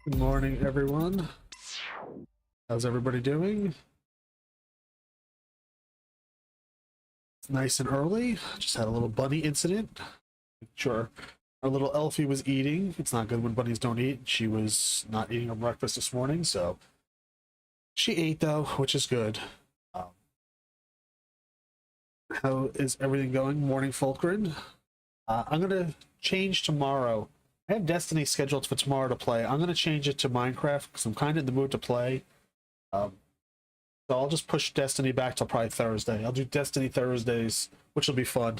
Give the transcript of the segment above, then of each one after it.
Good morning, everyone. How's everybody doing? It's nice and early. Just had a little bunny incident. Sure, our little Elfie was eating. It's not good when bunnies don't eat. She was not eating her breakfast this morning, so she ate though, which is good. Um, how is everything going? Morning, Fulcrin. I'm gonna change tomorrow. I have Destiny scheduled for tomorrow to play. I'm gonna change it to Minecraft because I'm kind of in the mood to play. Um, So I'll just push Destiny back till probably Thursday. I'll do Destiny Thursdays, which will be fun.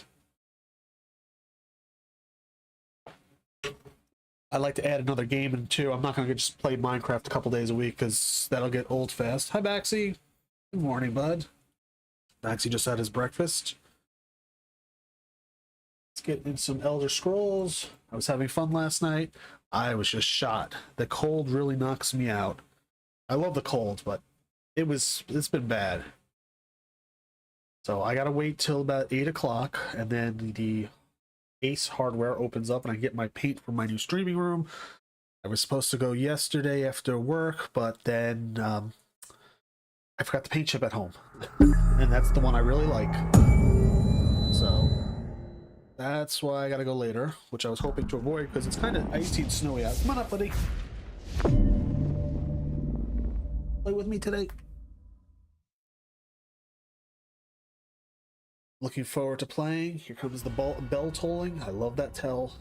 I'd like to add another game in too. I'm not going to just play Minecraft a couple days a week because that'll get old fast. Hi, Baxi. Good morning, bud. Baxi just had his breakfast. Let's get in some Elder Scrolls. I was having fun last night. I was just shot. The cold really knocks me out. I love the cold, but it's been bad. So I gotta wait till about 8 o'clock, and then the Ace hardware opens up and I get my paint for my new streaming room. I was supposed to go yesterday after work, but then I forgot the paint chip at home. And that's the one I really like. So that's why I gotta go later, which I was hoping to avoid because it's kind of icy and snowy out. Come on up, buddy. Play with me today. Looking forward to playing. Here comes the bell tolling. I love that tell.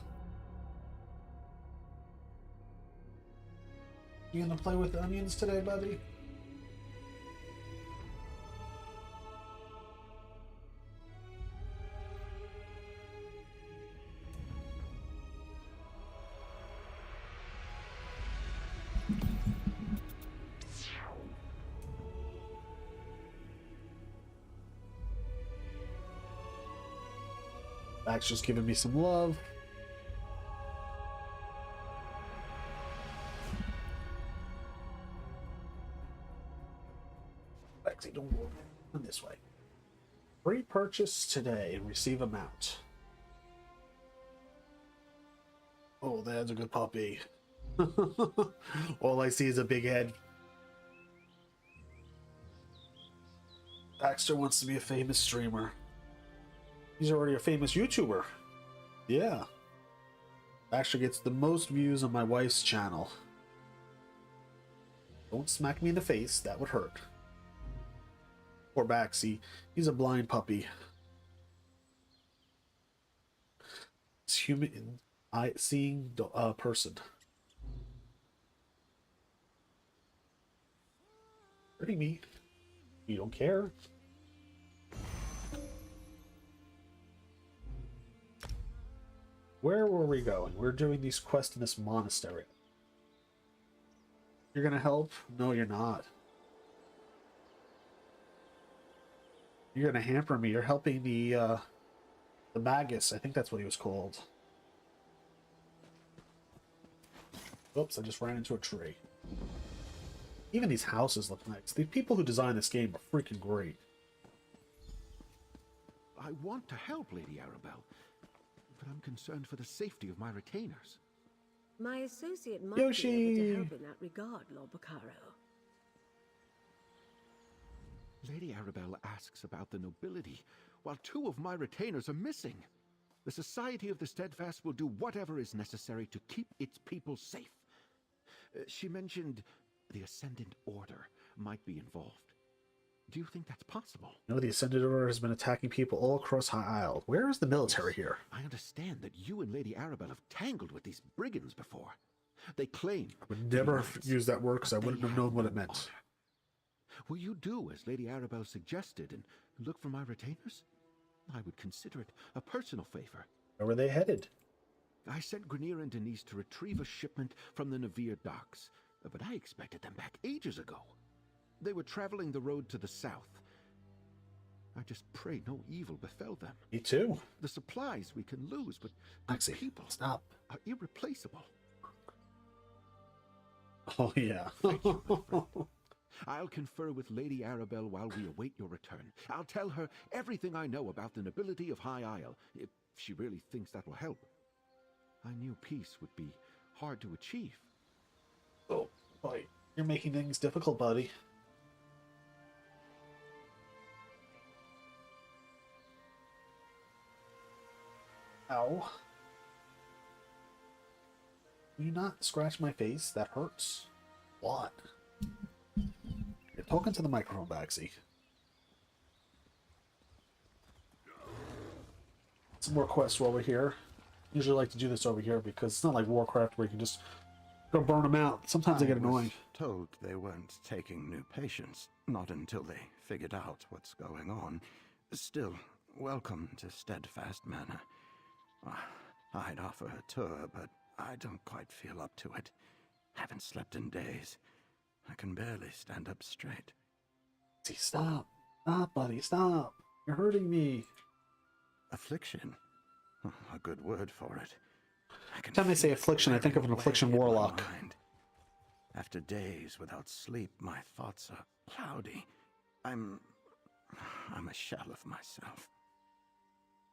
You gonna play with onions today, buddy? Max just giving me some love. Maxie, don't go this way. Repurchase today and receive amount. Oh, that's a good puppy. All I see is a big head. Baxter wants to be a famous streamer. He's already a famous YouTuber. Yeah. Baxter gets the most views on my wife's channel. Don't smack me in the face, that would hurt. Poor Baxi. He's a blind puppy. It's human seeing person. Hurting me. You don't care. Where were we going? We're doing these quests in this monastery. You're gonna help? No, you're not. You're gonna hamper me. You're helping the Magus. I think that's what he was called. Oops, I just ran into a tree. Even these houses look nice. The people who designed this game are freaking great. I want to help, Lady Arabelle, but I'm concerned for the safety of my retainers. My associate might Yoshi! be able to help in that regard, Lord Bacaro. Lady Arabelle asks about the nobility, while 2 of my retainers are missing. The Society of the Steadfast will do whatever is necessary to keep its people safe. She mentioned the Ascendant Order might be involved. Do you think that's possible? No, the Ascended Order has been attacking people all across High Isle. Where is the military here? I understand that you and Lady Arabelle have tangled with these brigands before. They claim... I would never use that word because I wouldn't have known what it meant. Honor. Will you do as Lady Arabelle suggested and look for my retainers? I would consider it a personal favor. Where were they headed? I sent Grenier and Denise to retrieve a shipment from the Navir docks, but I expected them back ages ago. They were traveling the road to the south. I just pray no evil befell them. Me too. The supplies we can lose, but Maxie, people stop. are irreplaceable. Oh, yeah. Thank you, my friend. I'll confer with Lady Arabelle while we await your return. I'll tell her everything I know about the nobility of High Isle, if she really thinks that will help. I knew peace would be hard to achieve. Oh, Boy, you're making things difficult, buddy. Ow. Will you not scratch my face? That hurts. What? You're talking to the microphone, Baxi. Some more quests while we're here. Usually like to do this over here because it's not like Warcraft where you can just go burn them out. Sometimes they get annoying. Told they weren't taking new patients, not until they figured out what's going on. Still, welcome to Steadfast Manor. I'd offer a tour, but I don't quite feel up to it. Haven't slept in days. I can barely stand up straight. See, stop. Stop, buddy, stop. You're hurting me. Affliction? A good word for it. Every time I say affliction, I think of an affliction warlock. After days without sleep, my thoughts are cloudy. I'm a shell of myself.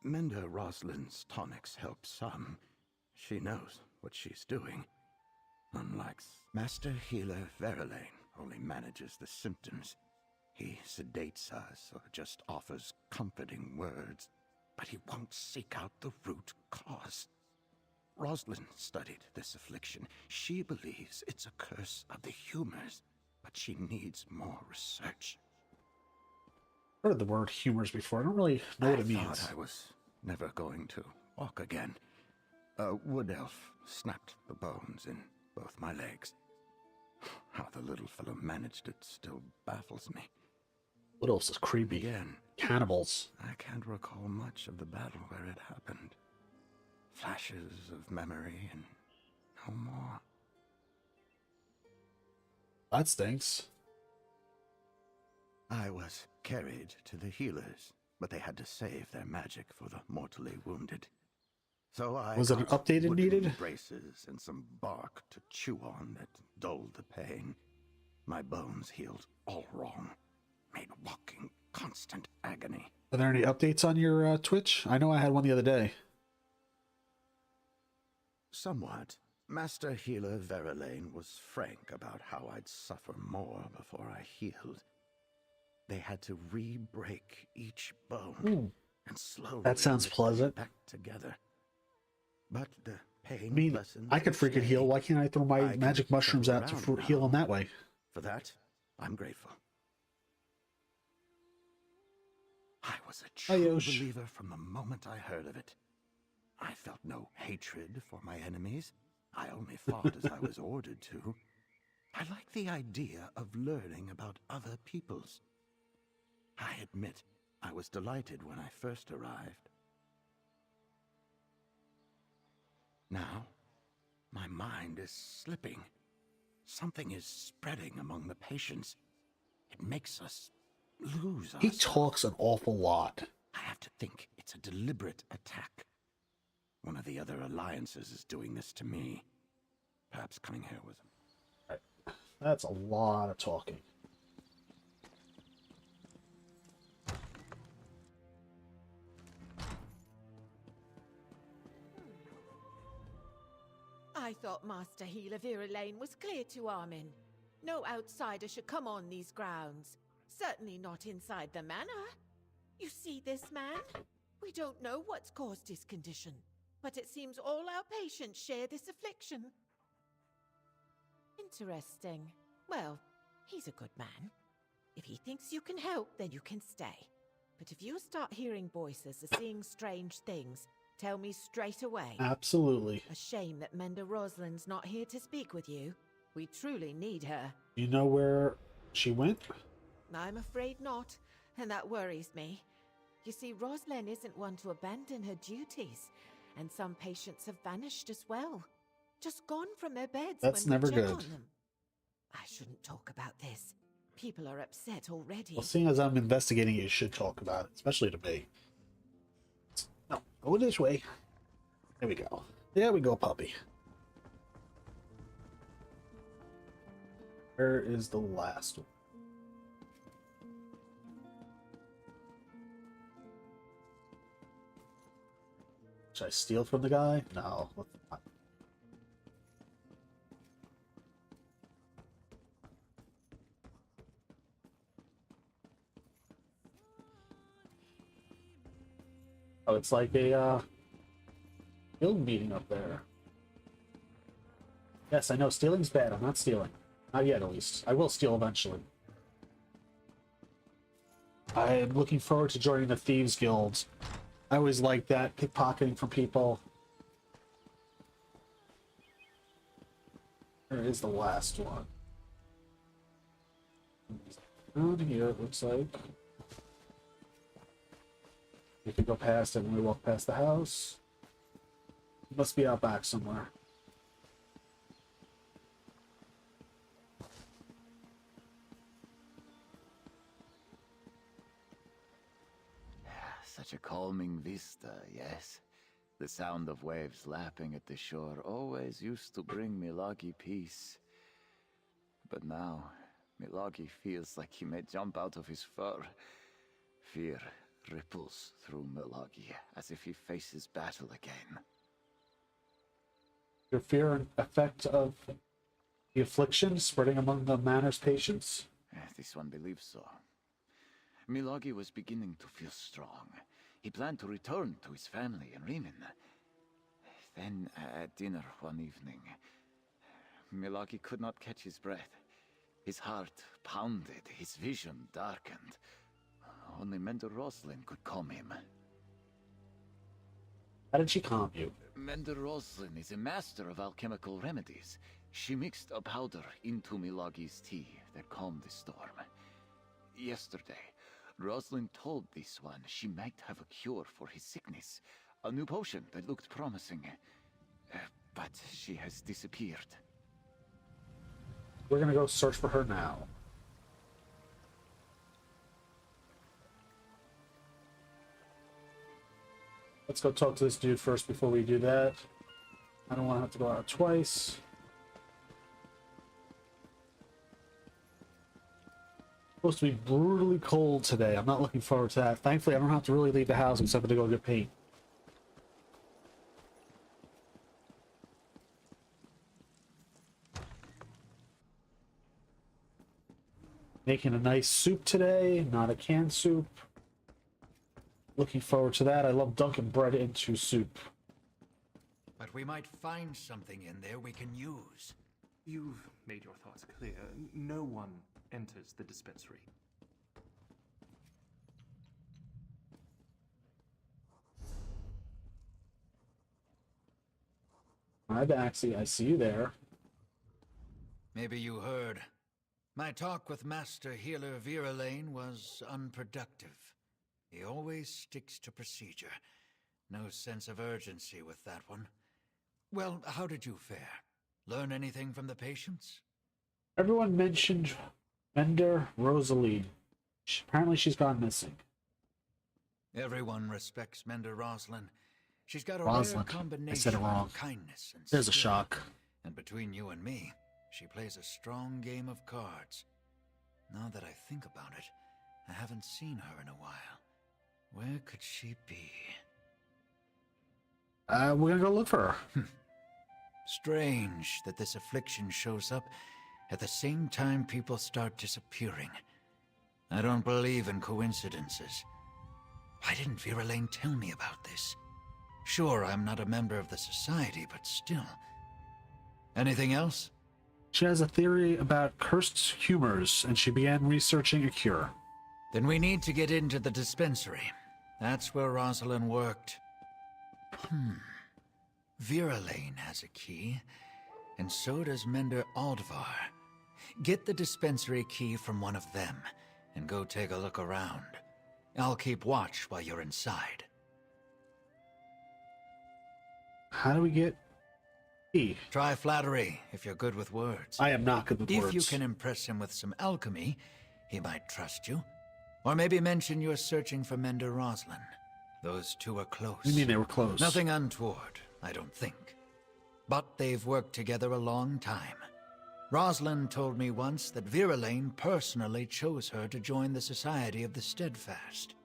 Mender Rosalind's tonics help some. She knows what she's doing. Unlike Master Healer Verlaine, only manages the symptoms. He sedates us or just offers comforting words, but he won't seek out the root cause. Rosalind studied this affliction. She believes it's a curse of the humors, but she needs more research. I've heard the word humors before. I don't really know what it means. I thought I was never going to walk again. A wood elf snapped the bones in both my legs. How the little fellow managed it still baffles me. What else is creepy? Again, Cannibals. I can't recall much of the battle where it happened. Flashes of memory and no more. That stinks. I was carried to the healers, but they had to save their magic for the mortally wounded. So I Was it an got updated wooden needed? braces and some bark to chew on that dulled the pain. My bones healed all wrong, made walking constant agony. Are there any updates on your Twitch? I know I had one the other day. Somewhat. Master Healer Verlaine was frank about how I'd suffer more before I healed. They had to re-break each bone and slowly That sounds knit them pleasant. back together. But the pain I mean, lessons I could freaking stay. heal. Why can't I throw my I can magic mushrooms shuffle out to around heal now. them that way? For that, I'm grateful. I was a Hi, true Yosh. believer from the moment I heard of it. I felt no hatred for my enemies. I only fought as I was ordered to. I like the idea of learning about other peoples. I admit, I was delighted when I first arrived. Now, my mind is slipping. Something is spreading among the patients. It makes us lose He ourselves. talks an awful lot. I have to think it's a deliberate attack. One of the other alliances is doing this to me. Perhaps coming here was... That's a lot of talking. I thought Master Healer Verlaine was clear to Armin. No outsider should come on these grounds. Certainly not inside the manor. You see this man? We don't know what's caused his condition, but it seems all our patients share this affliction. Interesting. Well, he's a good man. If he thinks you can help, then you can stay. But if you start hearing voices or seeing strange things, tell me straight away. Absolutely. A shame that Mender Rosalind's not here to speak with you. We truly need her. You know where she went? I'm afraid not, and that worries me. You see, Rosalind isn't one to abandon her duties, and some patients have vanished as well. Just gone from their beds That's when we never check good. on them. I shouldn't talk about this. People are upset already. Well, seeing as I'm investigating, you should talk about it, especially to me. No, go this way. There we go. There we go, puppy. Where is the last one? Should I steal from the guy? No. Let's not. Oh, it's like a guild meeting up there. Yes, I know stealing's bad. I'm not stealing. Not yet, at least. I will steal eventually. I'm looking forward to joining the Thieves Guild. I always like that, pickpocketing from people. There is the last one. Down here, it looks like. We could go past it when we walk past the house. It must be out back somewhere. Such a calming vista, yes. The sound of waves lapping at the shore always used to bring Milagi peace. But now, Milagi feels like he may jump out of his fur. Fear ripples through Milagi as if he faces battle again. Your fear and effect of the affliction spreading among the manor's patients? This one believes so. Milagi was beginning to feel strong. He planned to return to his family in Riemann. Then, at dinner one evening, Milagi could not catch his breath. His heart pounded, his vision darkened. Only Mender Roslin could calm him. How did she calm you? Mender Roslin is a master of alchemical remedies. She mixed a powder into Milagi's tea that calmed the storm. Yesterday, Roslin told this one she might have a cure for his sickness. A new potion that looked promising. But she has disappeared. We're gonna go search for her now. Let's go talk to this dude first before we do that. I don't want to have to go out twice. Supposed to be brutally cold today. I'm not looking forward to that. Thankfully, I don't have to really leave the house except for to go get paint. Making a nice soup today, not a canned soup. Looking forward to that. I love dunking bread into soup. But we might find something in there we can use. You've made your thoughts clear. No one enters the dispensary. Hi, Baxi. I see you there. Maybe you heard. My talk with Master Healer Viralane was unproductive. He always sticks to procedure. No sense of urgency with that one. Well, how did you fare? Learn anything from the patients? Everyone mentioned Mender Rosalie. Apparently she's gone missing. Everyone respects Mender Roslin. She's got a Roslin. rare combination I said it wrong. of kindness and There's a skill. shock. And between you and me, she plays a strong game of cards. Now that I think about it, I haven't seen her in a while. Where could she be? We're gonna go look for her. Strange that this affliction shows up at the same time people start disappearing. I don't believe in coincidences. Why didn't Viralane tell me about this? Sure, I'm not a member of the society, but still. Anything else? She has a theory about cursed humors, and she began researching a cure. Then we need to get into the dispensary. That's where Rosalind worked. Viralane has a key, and so does Mender Aldvar. Get the dispensary key from one of them, and go take a look around. I'll keep watch while you're inside. How do we get key? Try flattery, if you're good with words. I am not good with words. If you can impress him with some alchemy, he might trust you. Or maybe mention you're searching for Mender Roslin. Those two are close. What do you mean they were close? Nothing untoward, I don't think. But they've worked together a long time. Roslin told me once that Viralane personally chose her to join the Society of the Steadfast.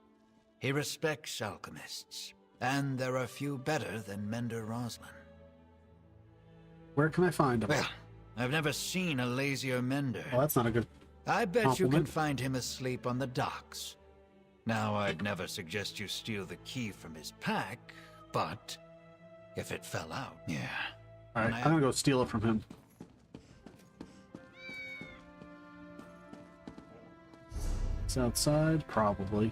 He respects alchemists, and there are few better than Mender Roslin. Where can I find him? Well, I've never seen a lazier mender. Well, that's not a good... I bet you can compliment. find him asleep on the docks. Now, I'd never suggest you steal the key from his pack, but if it fell out, yeah. Alright, I'm gonna go steal it from him. It's outside? Probably.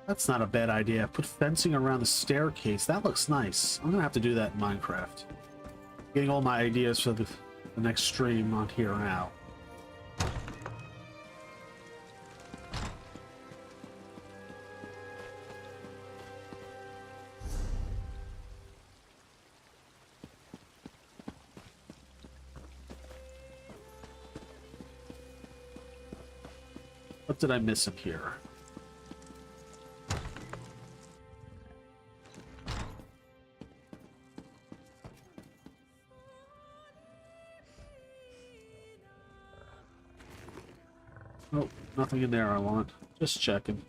That's not a bad idea. Put fencing around the staircase. That looks nice. I'm gonna have to do that in Minecraft. Getting all my ideas for the next stream on here now. What did I miss in here? Nope, nothing in there I want. Just checking.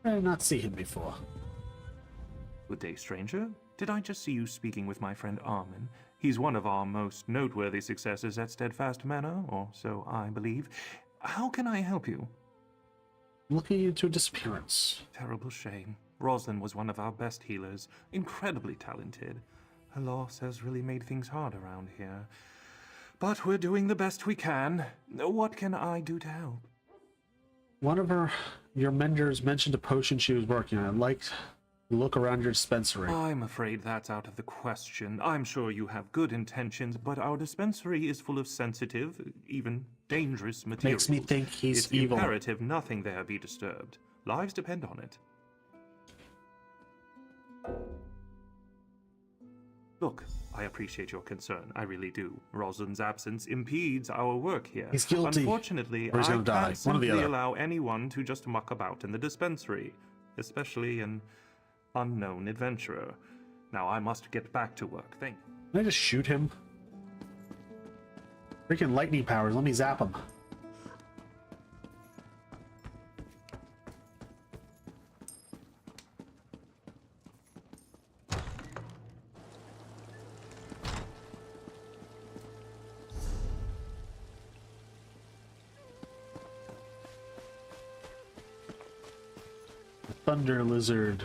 I did not see him before. Good day, stranger. Did I just see you speaking with my friend Armin? He's one of our most noteworthy successors at Steadfast Manor, or so I believe. How can I help you? Looking into a disappearance. Terrible shame. Rosalind was one of our best healers, incredibly talented. Her loss has really made things hard around here. But we're doing the best we can. What can I do to help? One of your menders mentioned a potion she was working on. I'd like to look around your dispensary. I'm afraid that's out of the question. I'm sure you have good intentions, but our dispensary is full of sensitive, even dangerous materials. Makes me think he's it's evil. It's imperative nothing there be disturbed. Lives depend on it. Look, I appreciate your concern. I really do. Rosalind's absence impedes our work here. He's guilty. Unfortunately, Or he's I gonna die. can't One or the simply other. allow anyone to just muck about in the dispensary, especially an unknown adventurer. Now I must get back to work. Thank you. Can I just shoot him? Freaking lightning powers. Let me zap him. Thunder lizard.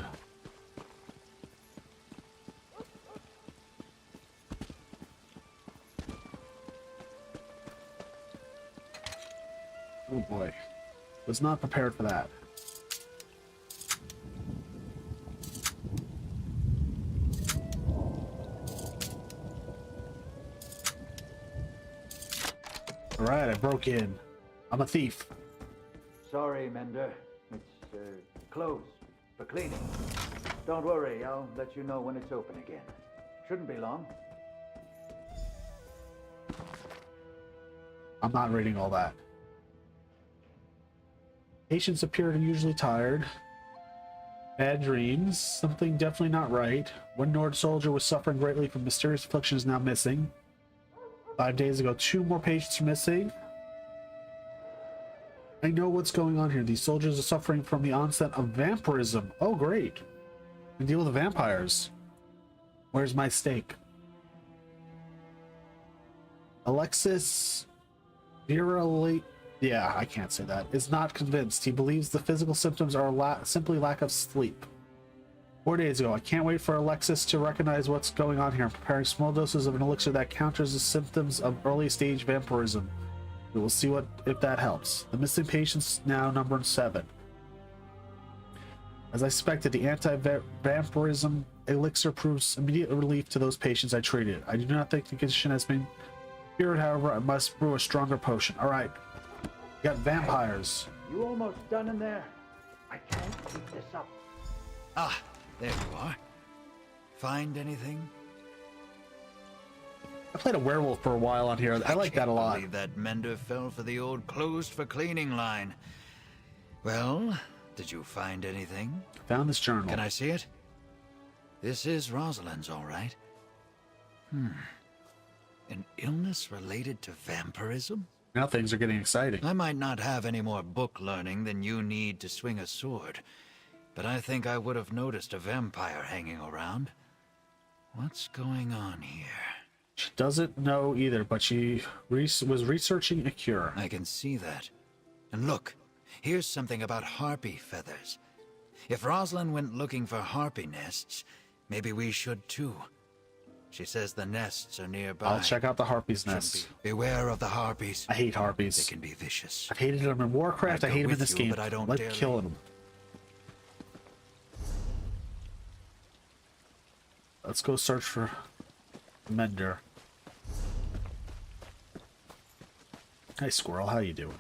Oh boy. Was not prepared for that. Alright, I broke in. I'm a thief. Sorry, Mender. It's closed for cleaning. Don't worry, I'll let you know when it's open again. Shouldn't be long. I'm not reading all that. Patients appear unusually tired. Bad dreams. Something definitely not right. One Nord soldier was suffering greatly from mysterious affliction is now missing. 5 days ago, 2 more patients are missing. I know what's going on here. These soldiers are suffering from the onset of vampirism. Oh, great. We deal with the vampires. Where's my steak? Alexis Virali... Yeah, I can't say that. Is not convinced. He believes the physical symptoms are simply lack of sleep. 4 days ago, I can't wait for Alexis to recognize what's going on here. I'm preparing small doses of an elixir that counters the symptoms of early stage vampirism. We will see if that helps. The missing patients now number 7. As I expected, the anti-vampirism elixir proves immediate relief to those patients I treated. I do not think the condition has been cured, however, I must brew a stronger potion. Alright. We got vampires. You almost done in there? I can't keep this up. Ah, there you are. Find anything? I played a werewolf for a while on here. I like that a lot. I believe that Mender fell for the old closed for cleaning line. Well, did you find anything? Found this journal. Can I see it? This is Rosalind's, all right. An illness related to vampirism? Now things are getting exciting. I might not have any more book learning than you need to swing a sword, but I think I would have noticed a vampire hanging around. What's going on here? She doesn't know either, but she was researching a cure. I can see that. And look, here's something about harpy feathers. If Rosalind went looking for harpy nests, maybe we should too. She says the nests are nearby. I'll check out the harpies' nests. Beware of the harpies. I hate harpies. They can be vicious. I've hated them in Warcraft. I hate them in this game. But I don't like dare killing them. Let's go search for Mender. Hey, squirrel, how you doing?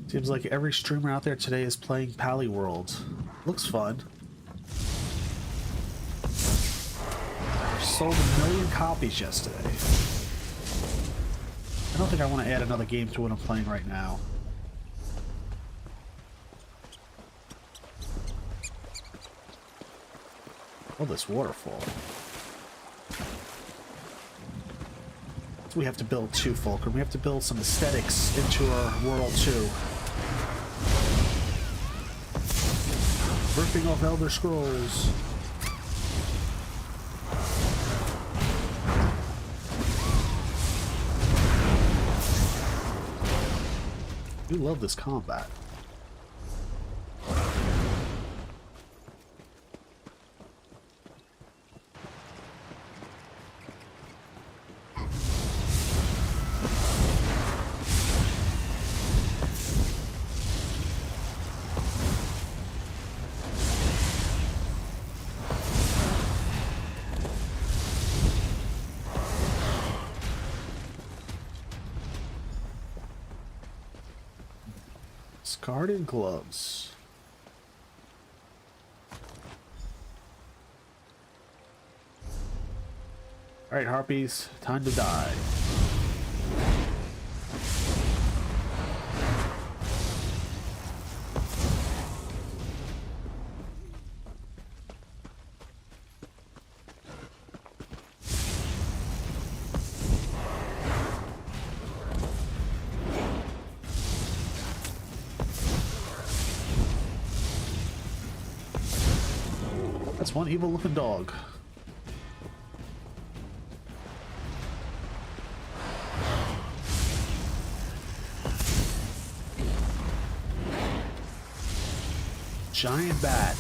Seems like every streamer out there today is playing Pally World. Looks fun. Sold 1 million copies yesterday. I don't think I want to add another game to what I'm playing right now. Oh, this waterfall. So we have to build too, Fulcrum. We have to build some aesthetics into our world too. Ripping off Elder Scrolls. You love this combat. Discarded gloves. Alright, Harpies, time to die. That's one evil looking dog. Giant bat.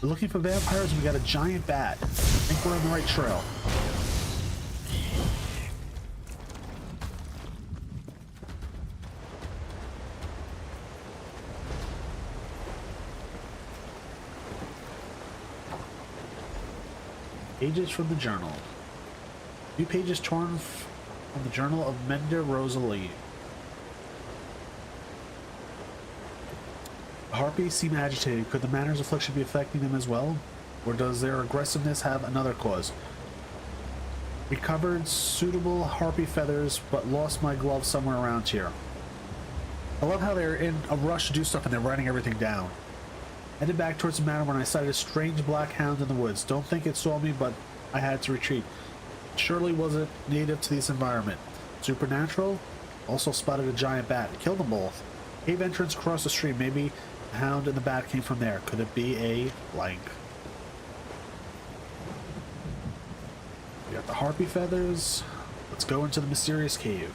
We're looking for vampires and we got a giant bat. I think we're on the right trail. Pages from the journal. Few pages torn from the journal of Mender Rosalie. Harpies seem agitated. Could the Manor's affliction be affecting them as well? Or does their aggressiveness have another cause? Recovered suitable harpy feathers, but lost my glove somewhere around here. I love how they're in a rush to do stuff and they're writing everything down. Headed back towards the manor when I sighted a strange black hound in the woods. Don't think it saw me, but I had to retreat. Surely wasn't native to this environment. Supernatural? Also spotted a giant bat. Killed them both. Cave entrance across the stream. Maybe the hound and the bat came from there. Could it be a blank? We got the harpy feathers. Let's go into the mysterious cave.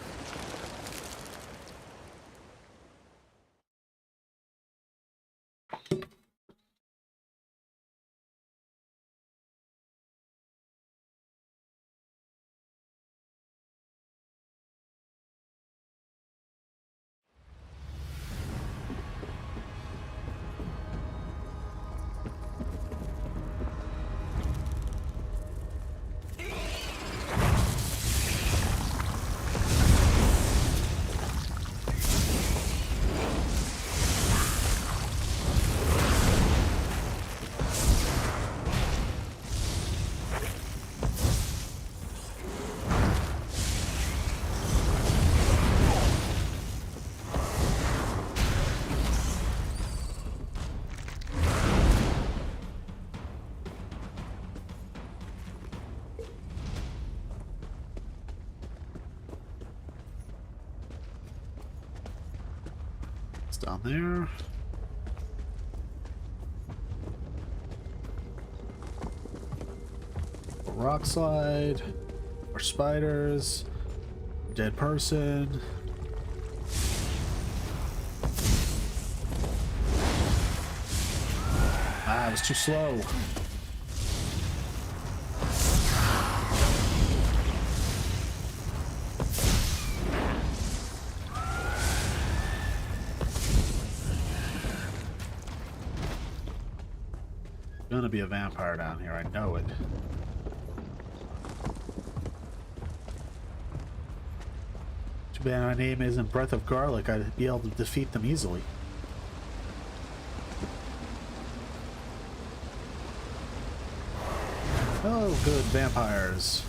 It's down there. A rock slide. More spiders. Dead person. Ah, it was too slow. Gonna be a vampire down here, I know it. Too bad my name isn't Breath of Garlic. I'd be able to defeat them easily. Oh, good vampires.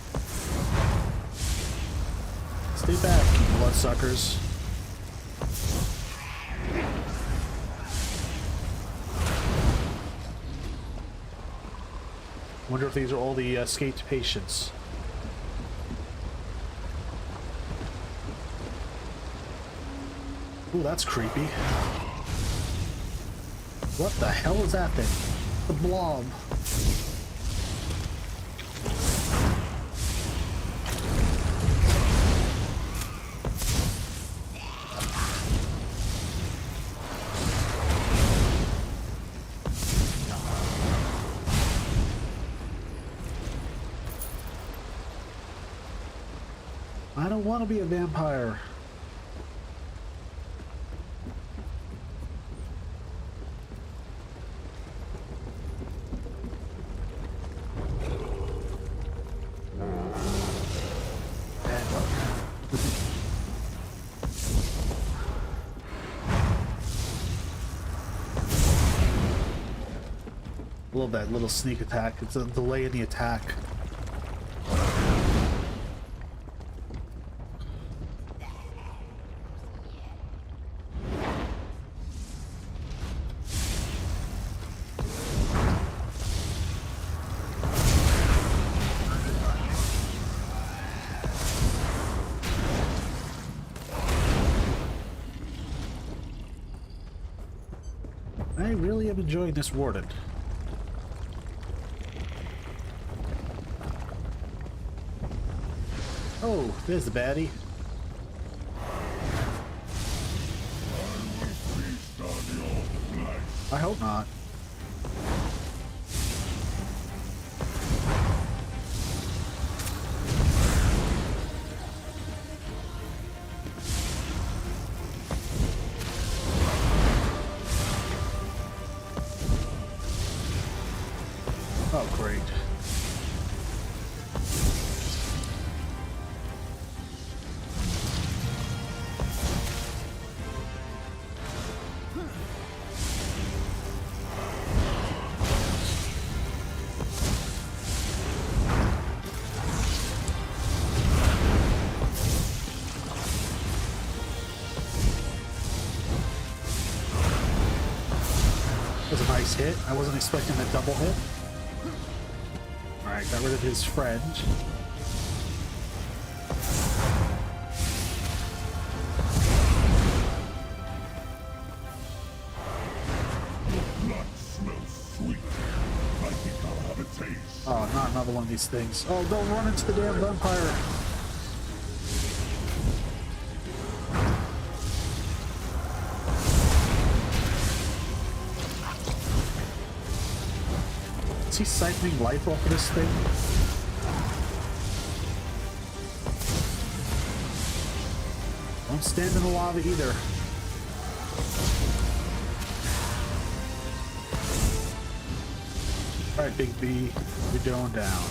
Stay back, you bloodsuckers. Wonder if these are all the escaped patients. Ooh, that's creepy. What the hell is that thing? The blob. I don't want to be a vampire. Love that little sneak attack. It's a delay in the attack. I really am enjoying this warden. Oh, there's the baddie. I hope not. Oh, great. That was a nice hit. I wasn't expecting a double hit. Alright, got rid of his friend. Oh, not another one of these things. Oh, don't run into the damn vampire. Is he siphoning life off of this thing? Don't stand in the lava either. Alright, Big B, you're going down.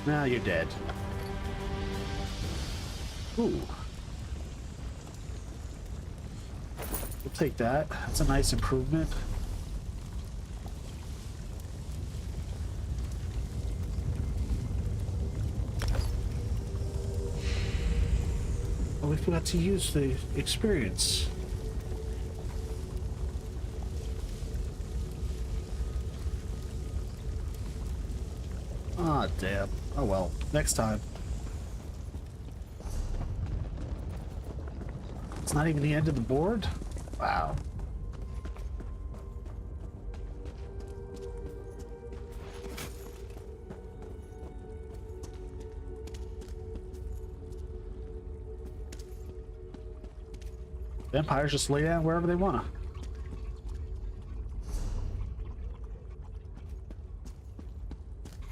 Now you're dead. Ooh. We'll take that. That's a nice improvement. Oh, we forgot to use the experience. Ah, damn. Oh well. Next time. It's not even the end of the board? Wow. Vampires just lay down wherever they wanna.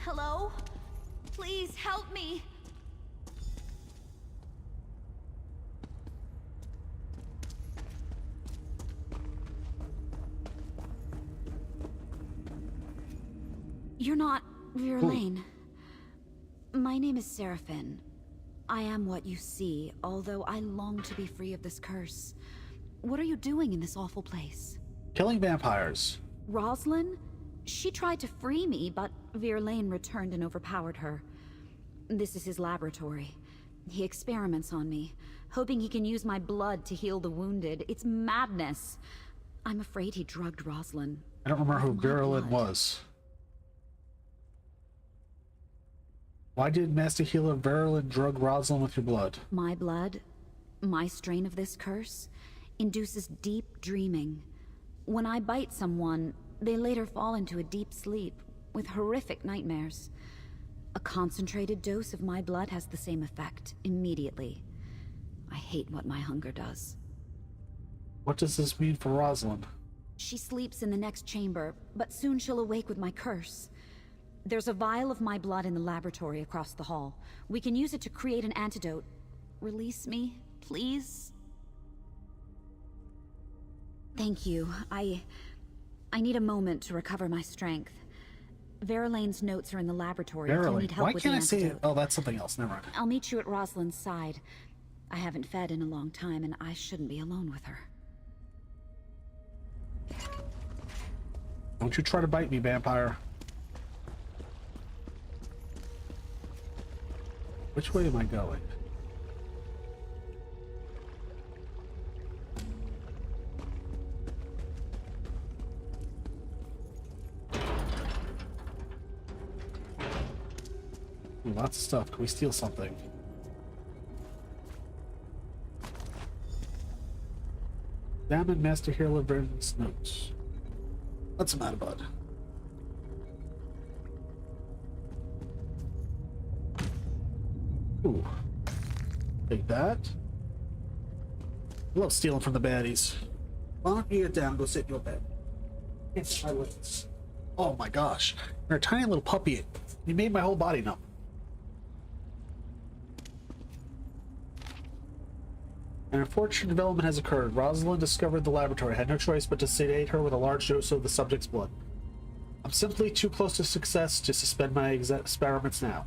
Hello? Please help me. You're not Verlaine. My name is Seraphine. I am what you see, although I long to be free of this curse. What are you doing in this awful place? Killing vampires. Rosalind? She tried to free me, but Verlaine returned and overpowered her. This is his laboratory. He experiments on me, hoping he can use my blood to heal the wounded. It's madness. I'm afraid he drugged Rosalind. I don't remember who With my Verlaine blood. was. Why did Master Healer Verlaine drug Rosalind with your blood? My blood, my strain of this curse, induces deep dreaming. When I bite someone, they later fall into a deep sleep with horrific nightmares. A concentrated dose of my blood has the same effect immediately. I hate what my hunger does. What does this mean for Rosalind? She sleeps in the next chamber, but soon she'll awake with my curse. There's a vial of my blood in the laboratory across the hall. We can use it to create an antidote. Release me, please? Thank you. I need a moment to recover my strength. Verlaine's notes are in the laboratory if you Verlaine. need help Why with can't the I see it? antidote. Oh, that's something else. Never mind. I'll meet you at Rosalind's side. I haven't fed in a long time, and I shouldn't be alone with her. Don't you try to bite me, vampire. Which way am I going? Ooh, lots of stuff. Can we steal something? Examine Master Healer Verlaine's notes. What's the matter, bud? Ooh. Take that. I love stealing from the baddies. Why don't you get down and go sit in your bed? It's my legs. Oh my gosh. You're a tiny little puppy. You made my whole body numb. An unfortunate development has occurred. Rosalind discovered the laboratory. I had no choice but to sedate her with a large dose of the subject's blood. I'm simply too close to success to suspend my experiments now.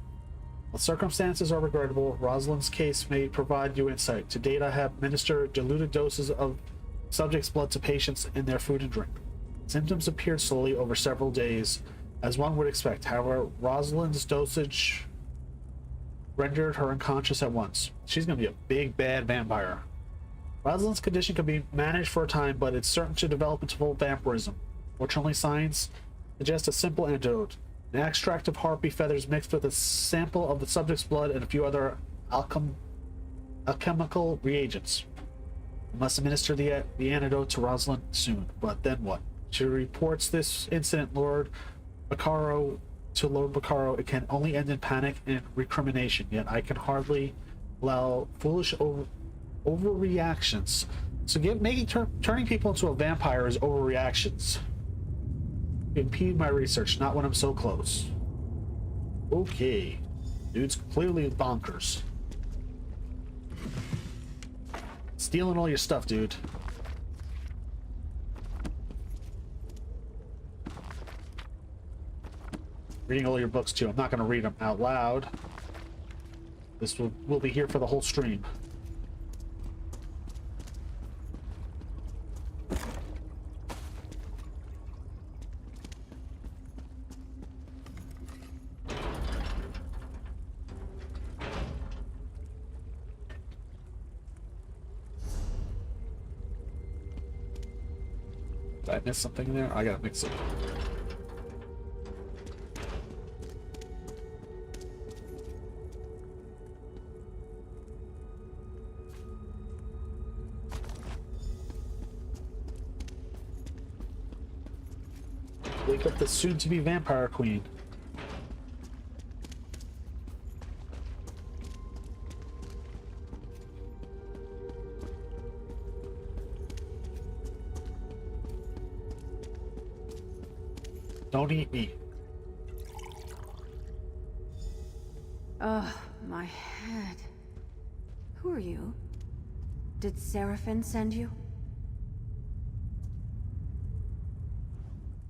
While circumstances are regrettable, Rosalind's case may provide you insight. To date, I have administered diluted doses of subject's blood to patients in their food and drink. Symptoms appeared slowly over several days, as one would expect. However, Rosalind's dosage rendered her unconscious at once. She's going to be a big, bad vampire. Rosalind's condition can be managed for a time, but it's certain to develop into full vampirism. Fortunately, science suggests a simple antidote. An extract of harpy feathers mixed with a sample of the subject's blood and a few other alchemical reagents. We must administer the antidote to Rosalind soon. But then what? She reports this incident to Lord Baccaro. It can only end in panic and recrimination. Yet I can hardly allow foolish overreactions. So turning people into a vampire is overreactions. Impede my research, not when I'm so close. Okay. Dude's clearly bonkers. Stealing all your stuff, dude. Reading all your books too. I'm not going to read them out loud. This will be here for the whole stream. Did I miss something in there? I gotta mix it. wake up the soon-to-be vampire queen. Don't eat me. Ugh, my head. Who are you? Did Seraphin send you?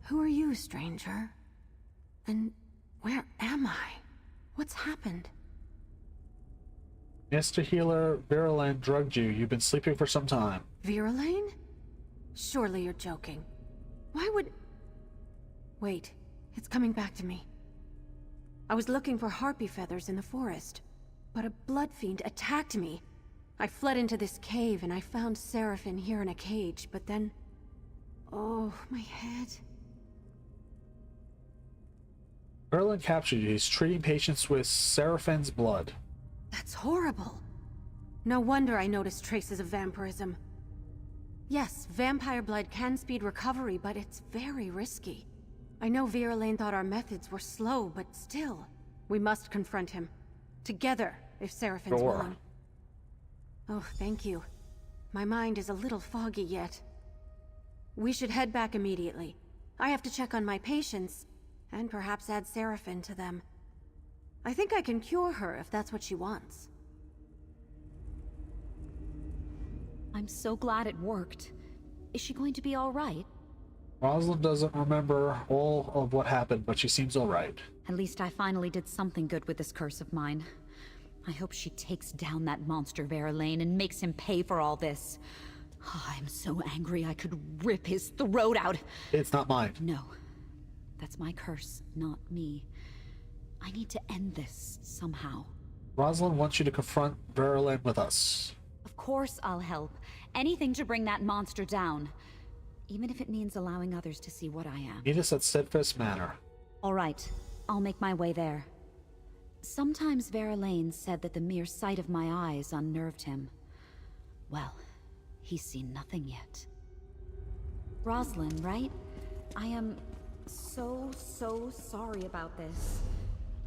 Who are you, stranger? And where am I? What's happened? Mr. Healer, Virulent drugged you. You've been sleeping for some time. Virulane? Surely you're joking. Why would... Wait, it's coming back to me. I was looking for harpy feathers in the forest, but a blood fiend attacked me. I fled into this cave and I found Seraphin here in a cage, but then... Oh, my head. Virulent captured you. He's treating patients with Seraphin's blood. That's horrible. No wonder I noticed traces of vampirism. Yes, vampire blood can speed recovery, but it's very risky. I know Virulane thought our methods were slow, but still, we must confront him. Together, if Seraphin's Sure. willing. Oh, thank you. My mind is a little foggy yet. We should head back immediately. I have to check on my patients, and perhaps add Seraphin to them. I think I can cure her if that's what she wants. I'm so glad it worked. Is she going to be all right? Rosalind doesn't remember all of what happened, but she seems all right. At least I finally did something good with this curse of mine. I hope she takes down that monster Virulane and makes him pay for all this. Oh, I'm so angry I could rip his throat out. It's not mine. No. That's my curse, not me. I need to end this somehow. Rosalind wants you to confront Virulent with us. Of course I'll help. Anything to bring that monster down. Even if it means allowing others to see what I am. Meet us at Steadfast Manor. All right, I'll make my way there. Sometimes Virulane said that the mere sight of my eyes unnerved him. Well, he's seen nothing yet. Rosalind, right? I am so sorry about this.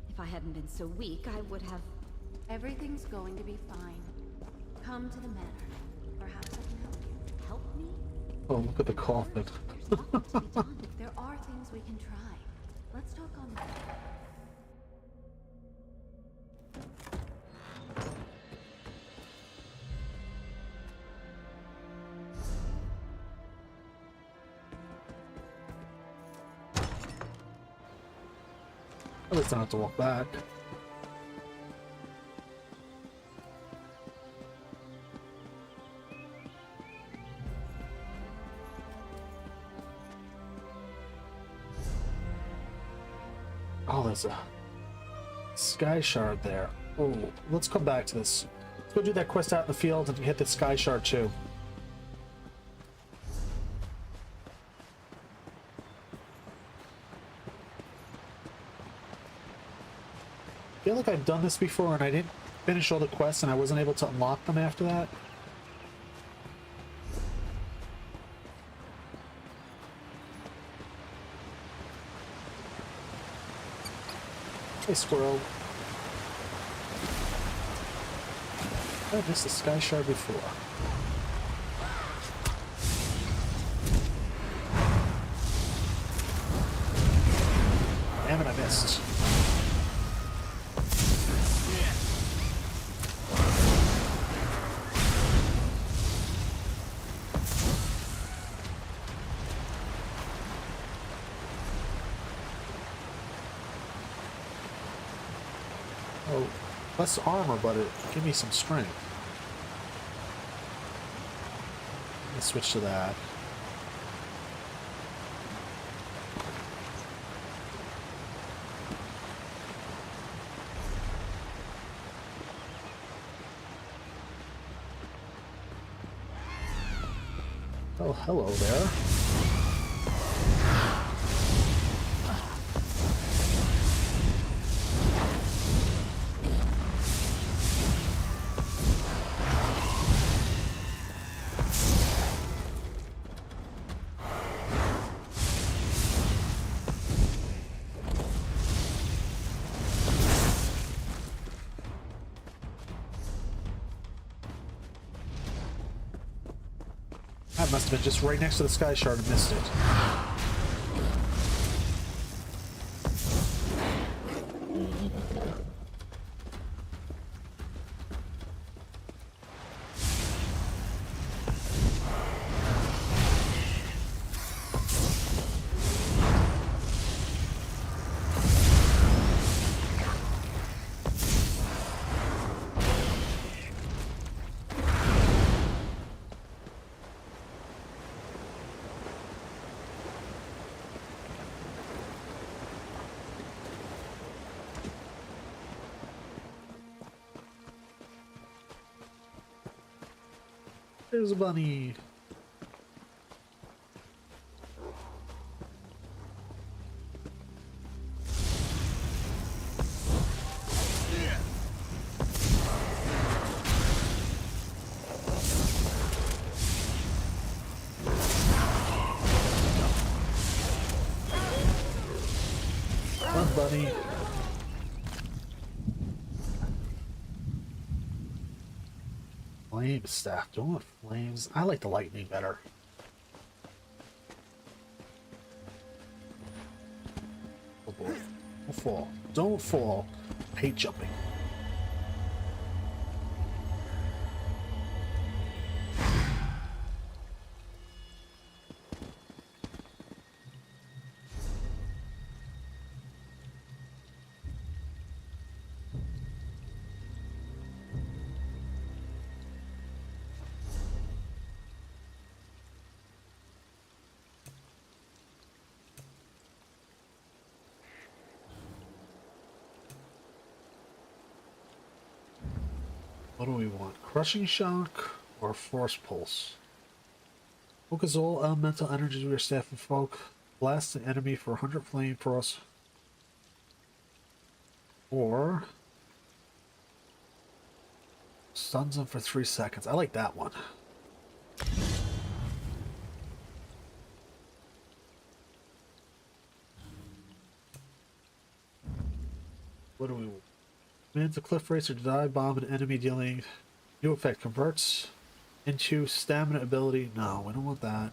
If I hadn't been so weak, I would have... Everything's going to be fine. Come to the manor. Perhaps I can help you. Help me? Oh, look at the coffin. There's nothing to be done. There are things we can try. Let's talk on that. At least I don't have to walk back. Oh, there's a sky shard there. Oh, let's come back to this. Let's go do that quest out in the field and hit the sky shard too. I feel like I've done this before and I didn't finish all the quests and I wasn't able to unlock them after that. Hey, squirrel. I missed the sky shard before. Damn it, I missed. Oh, less armor, but it give me some strength. Let's switch to that. Oh, hello there. I must have been just right next to the sky shard and missed it. There's a bunny. Come on, bunny. Flame staff. Don't want flames. I like the lightning better. Oh boy. Don't fall. Don't fall. I hate jumping. What do we want? Crushing shock or force pulse? Focus all elemental energies with your staff and folk. Blast the enemy for 100 flame force. Or stuns them for 3 seconds. I like that one. What do we want? Commands a cliff racer to die, bomb an enemy, dealing new effect. Converts into stamina ability. No, we don't want that.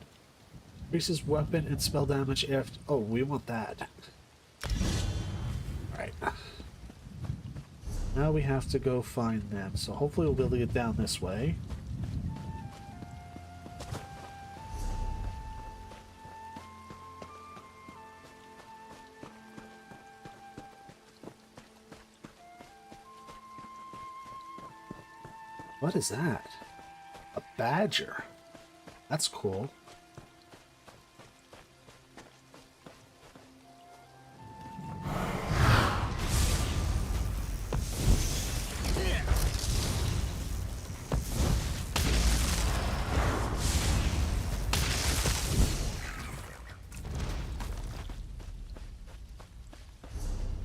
Increases weapon and spell damage after. Oh, we want that. Alright. Now we have to go find them. So hopefully we'll be able to get down this way. What is that? A badger. That's cool.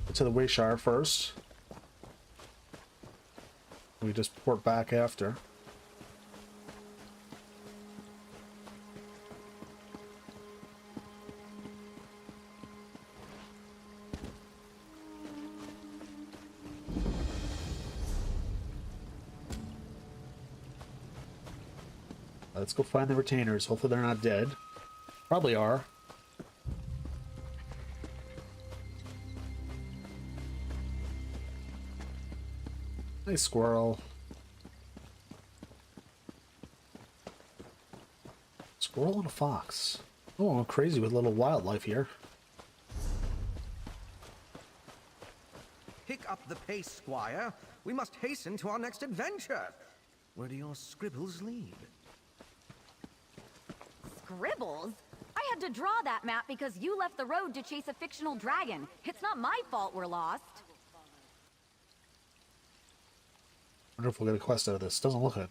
Get to the Wayshire first. We just port back after. Let's go find the retainers. Hopefully they're not dead. Probably are. Nice squirrel. Squirrel and a fox. Oh, I'm crazy with little wildlife here. Pick up the pace, Squire. We must hasten to our next adventure. Where do your scribbles lead? Scribbles? I had to draw that map because you left the road to chase a fictional dragon. It's not my fault we're lost. I wonder if we'll get a quest out of this. Doesn't look it.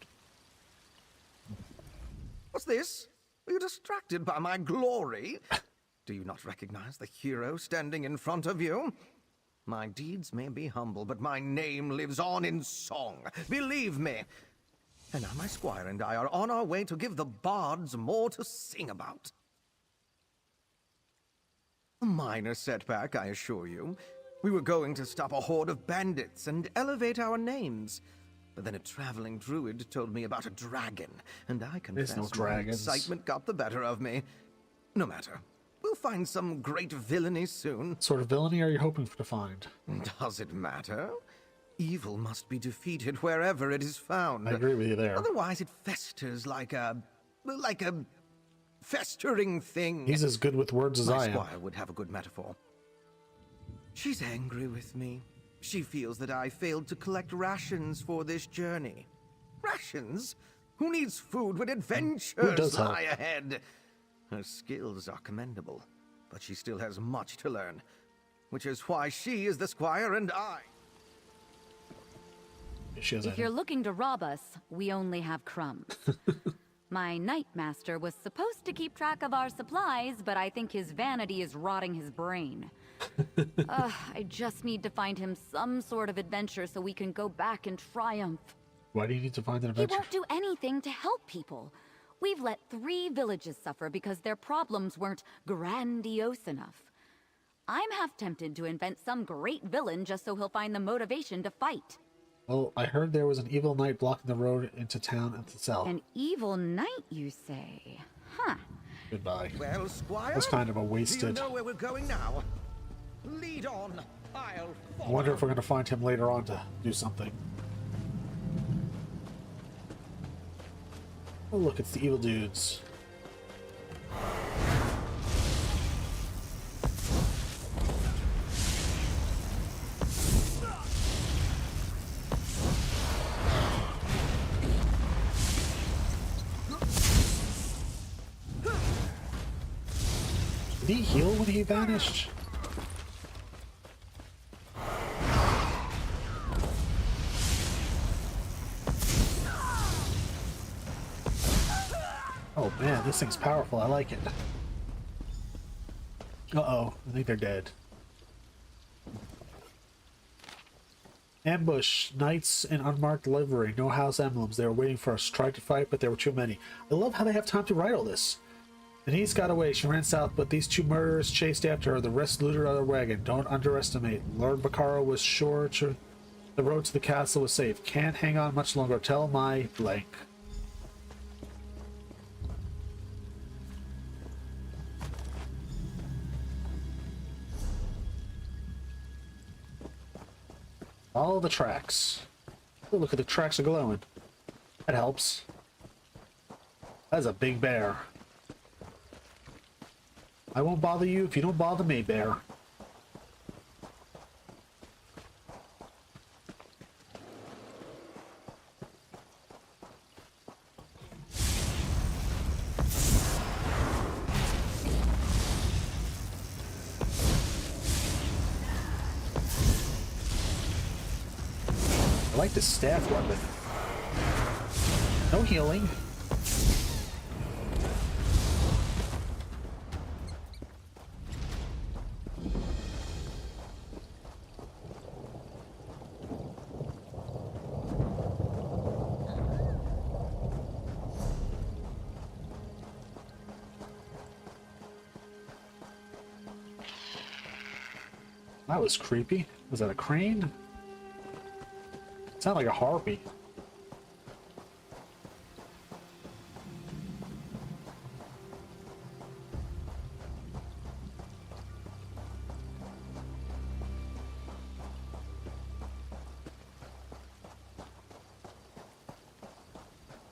What's this? Are you distracted by my glory? Do you not recognize the hero standing in front of you? My deeds may be humble, but my name lives on in song. Believe me. And now my squire and I are on our way to give the bards more to sing about. A minor setback, I assure you. We were going to stop a horde of bandits and elevate our names. But then a traveling druid told me about a dragon, and I confess no my dragons. excitement got the better of me. No matter. We'll find some great villainy soon. What sort of villainy are you hoping to find? Does it matter? Evil must be defeated wherever it is found. I agree with you there. Otherwise it festers like a festering thing. He's as good with words as My I am. squire would have a good metaphor. She's angry with me. She feels that I failed to collect rations for this journey. Rations? Who needs food when adventures lie ahead? Her skills are commendable, but she still has much to learn, which is why she is the squire and I. If you're looking to rob us, we only have crumbs. My Night Master was supposed to keep track of our supplies, but I think his vanity is rotting his brain. I just need to find him some sort of adventure so we can go back and triumph. Why do you need to find an He adventure? won't do anything to help people. We've let 3 villages suffer because their problems weren't grandiose enough. I'm half tempted to invent some great villain just so he'll find the motivation to fight. Well, I heard there was an evil knight blocking the road into town at the south. An evil knight, you say? Huh. Goodbye. Well, squire, That's kind of a do you wasted. know where we're going now? Lead on. I'll I follow. wonder if we're going to find him later on to do something. Oh, look, it's the evil dudes. Did he heal when he vanished? Oh man, this thing's powerful. I like it. Uh-oh, I think they're dead. Ambush. Knights in unmarked livery. No house emblems. They were waiting for us to try to fight, but there were too many. I love how they have time to write all this. Denise got away. She ran south, but these 2 murderers chased after her. The rest looted our wagon. Don't underestimate. Lord Bacaro was sure the road to the castle was safe. Can't hang on much longer. Tell my blank. Follow the tracks. Oh, look at the tracks are glowing. That helps. That's a big bear. I won't bother you if you don't bother me, bear. I like the staff weapon. No healing. That was creepy. Was that a crane? It sounded like a harpy.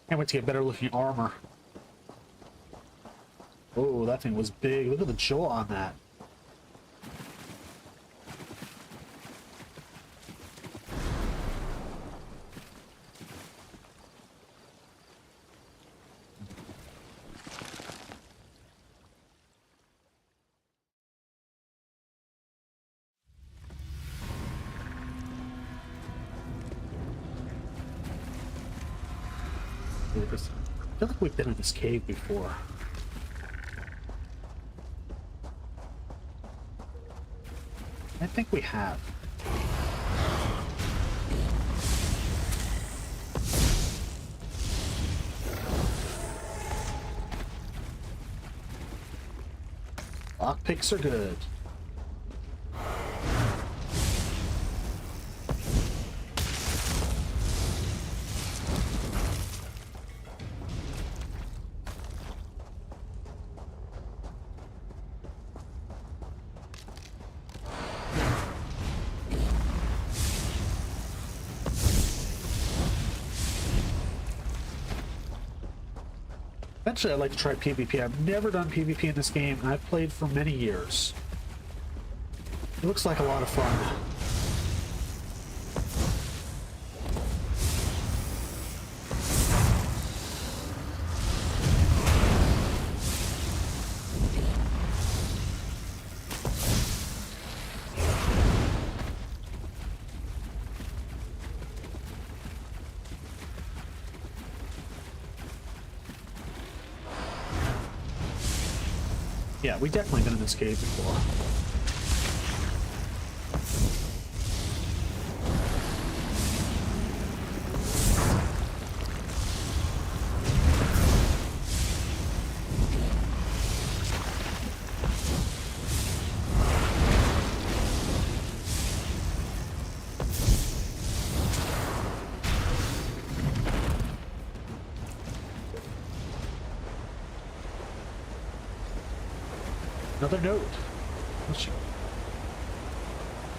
Can't wait to get better looking armor. Oh, that thing was big. Look at the jaw on that. I feel like we've been in this cave before. I think we have. Lockpicks are good. Eventually, I'd like to try PvP. I've never done PvP in this game, and I've played for many years. It looks like a lot of fun. Yeah, we definitely been in this cave before. Another note. I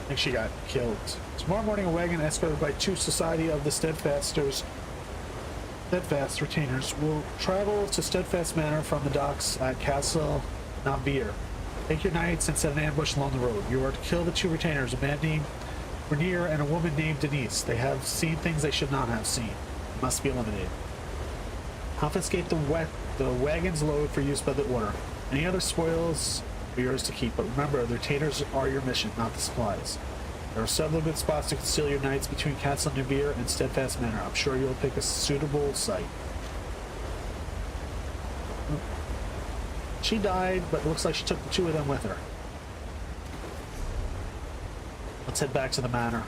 think she got killed. Tomorrow morning, a wagon escorted by 2 Society of the Steadfast retainers will travel to Steadfast Manor from the docks at Castle Navir. Take your knights and set an ambush along the road. You are to kill the 2 retainers, a man named Rainier and a woman named Denise. They have seen things they should not have seen. Must be eliminated. Confiscate the wagon's load for use by the order. Any other spoils are yours to keep, but remember, the retainers are your mission, not the supplies. There are several good spots to conceal your knights between Castle Navir and Steadfast Manor. I'm sure you'll pick a suitable site. She died, but it looks like she took the 2 of them with her. Let's head back to the manor.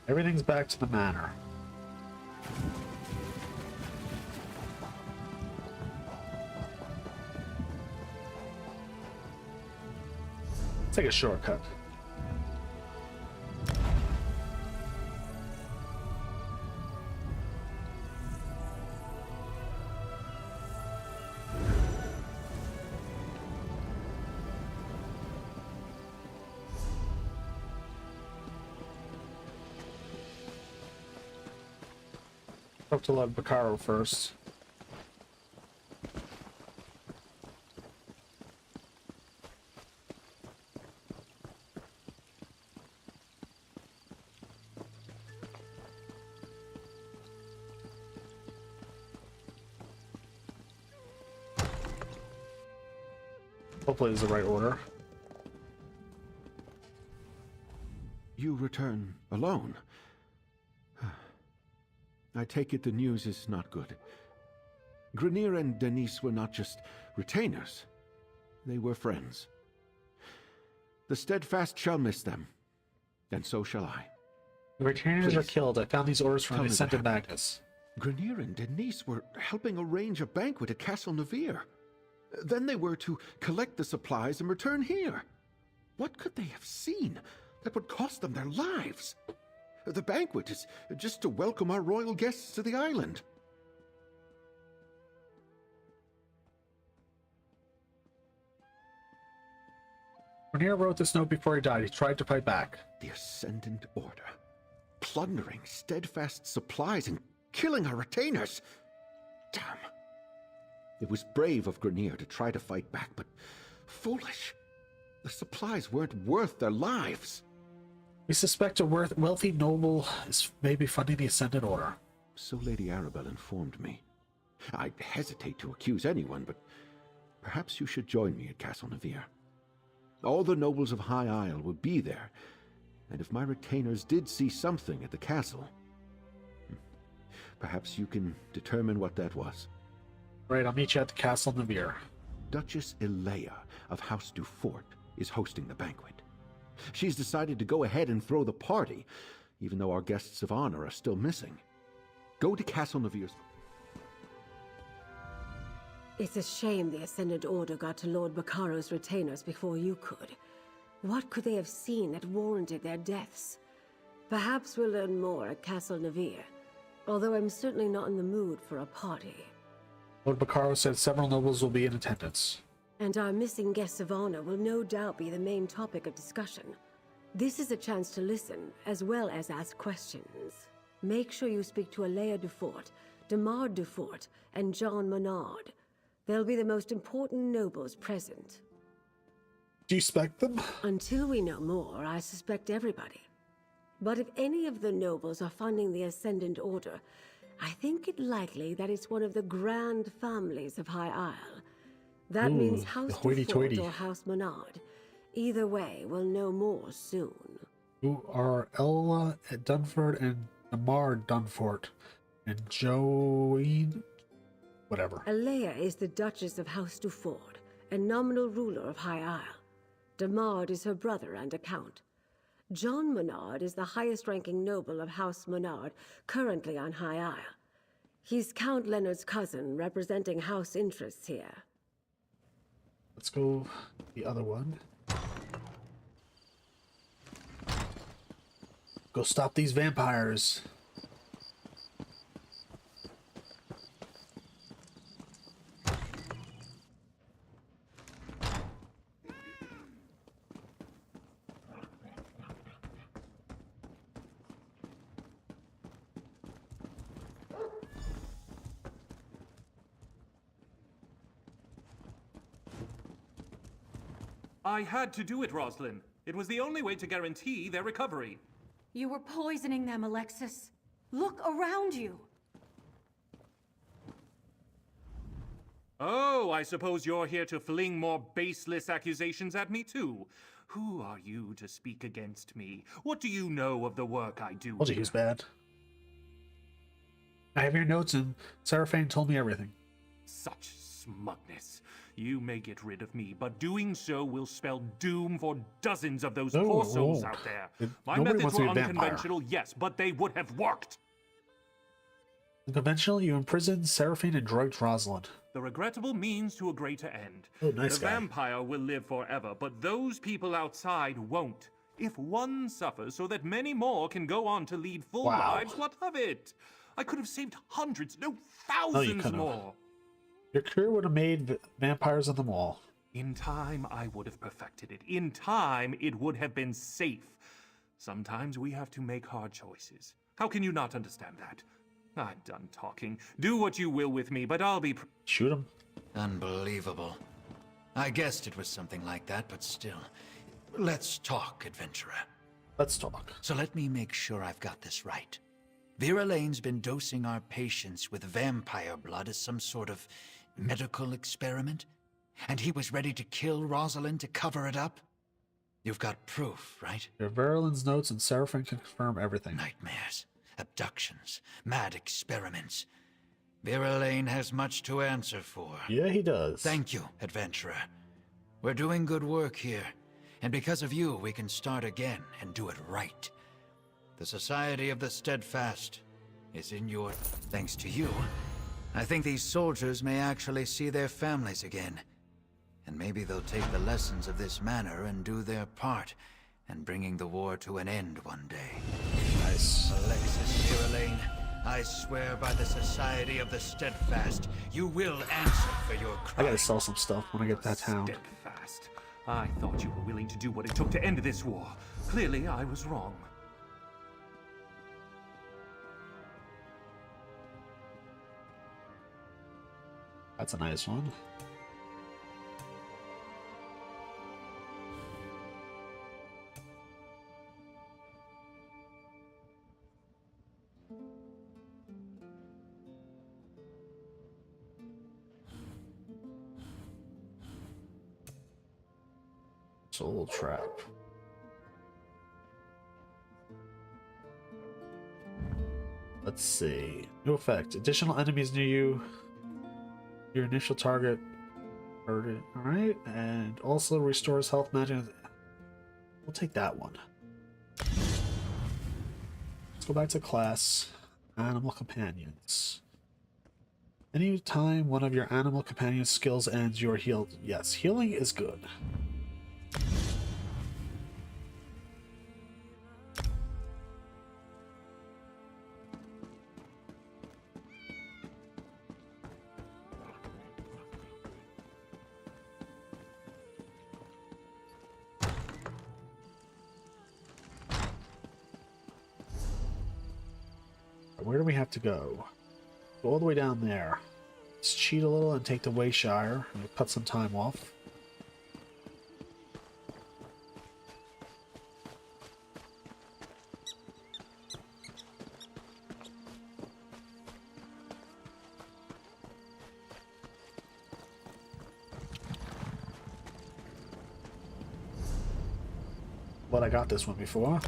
Everything's back to the manor. Let's take a shortcut. Talk to Kavaruss first. Hopefully it's the right order. You return alone? I take it the news is not good. Grenier and Denise were not just retainers. They were friends. The Steadfast shall miss them, and so shall I. The retainers are Please, killed. I found these orders from tell the me Ascended what happened. Magnus. Grenier and Denise were helping arrange a banquet at Castle Navir. Then they were to collect the supplies and return here. What could they have seen that would cost them their lives? The banquet is just to welcome our royal guests to the island. Rainier wrote this note before he died. He tried to fight back. The Ascendant Order, plundering Steadfast supplies and killing our retainers. Damn. It was brave of Grenier to try to fight back, but foolish. The supplies weren't worth their lives. We suspect a wealthy noble is maybe funding the Ascended Order. So Lady Arabelle informed me. I'd hesitate to accuse anyone, but perhaps you should join me at Castle Navir. All the nobles of High Isle will be there, and if my retainers did see something at the castle, Perhaps you can determine what that was. Right, I'll meet you at the Castle Navir. Duchess Elea of House Dufort is hosting the banquet. She's decided to go ahead and throw the party, even though our guests of honor are still missing. Go to Castle Navir's... It's a shame the Ascendant Order got to Lord Baccaro's retainers before you could. What could they have seen that warranted their deaths? Perhaps we'll learn more at Castle Navir, although I'm certainly not in the mood for a party. Lord Baccaro said several nobles will be in attendance. And our missing guests of honor will no doubt be the main topic of discussion. This is a chance to listen, as well as ask questions. Make sure you speak to Alea Dufort, Demar Dufort, and John Menard. They'll be the most important nobles present. Do you suspect them? Until we know more, I suspect everybody. But if any of the nobles are funding the Ascendant Order, I think it likely that it's one of the grand families of High Isle. That means House Dufort or House Menard. Either way, we'll know more soon. Who are Ella Dunford and Amar Dunfort and Joeen? Whatever. Alea is the Duchess of House Dufort and nominal ruler of High Isle. Demard is her brother and a count. John Menard is the highest-ranking noble of House Menard, currently on High Isle. He's Count Leonard's cousin, representing house interests here. Let's go the other one. Go stop these vampires. I had to do it, Roslyn. It was the only way to guarantee their recovery. You were poisoning them, Alexis. Look around you. Oh, I suppose you're here to fling more baseless accusations at me, too. Who are you to speak against me? What do you know of the work I do? Told you he was bad. I have your notes, and Seraphine told me everything. Such smugness. You may get rid of me, but doing so will spell doom for dozens of those poor souls out there. My methods were unconventional, yes, but they would have worked. Unconventional? You imprisoned Seraphine and drugged Rosalind. The regrettable means to a greater end. Oh, nice the guy. vampire will live forever, but those people outside won't. If one suffers so that many more can go on to lead full lives, what of it? I could have saved hundreds, no, thousands more. Your career would have made vampires of them all. In time, I would have perfected it. In time, it would have been safe. Sometimes we have to make hard choices. How can you not understand that? I'm done talking. Do what you will with me, but I'll be... Shoot him. Unbelievable. I guessed it was something like that, but still. Let's talk, adventurer. Let's talk. So let me make sure I've got this right. Vera Lane's been dosing our patients with vampire blood as some sort of medical experiment? And he was ready to kill Rosalind to cover it up? You've got proof, right? Your Verulin's notes and Seraphine can confirm everything. Nightmares, abductions, mad experiments. Vera Lane has much to answer for. Yeah, he does. Thank you, adventurer. We're doing good work here, and because of you, we can start again and do it right. The Society of the Steadfast is in your... Thanks to you, I think these soldiers may actually see their families again. And maybe they'll take the lessons of this manor and do their part in bringing the war to an end one day. Nice. Alexis Vera Lane, I swear by the Society of the Steadfast, you will answer for your crimes. I gotta sell some stuff when I get that town. Steadfast. I thought you were willing to do what it took to end this war. Clearly, I was wrong. That's a nice one. Soul Trap. Let's see. New effect. Additional enemies near you. Your initial target. Alright. And also restores health magic. We'll take that one. Let's go back to class. Animal companions. Anytime one of your animal companion skills ends, you are healed. Yes, healing is good. Where do we have to go? Go all the way down there. Let's cheat a little and take the Wayshire. We'll cut some time off. But I got this one before.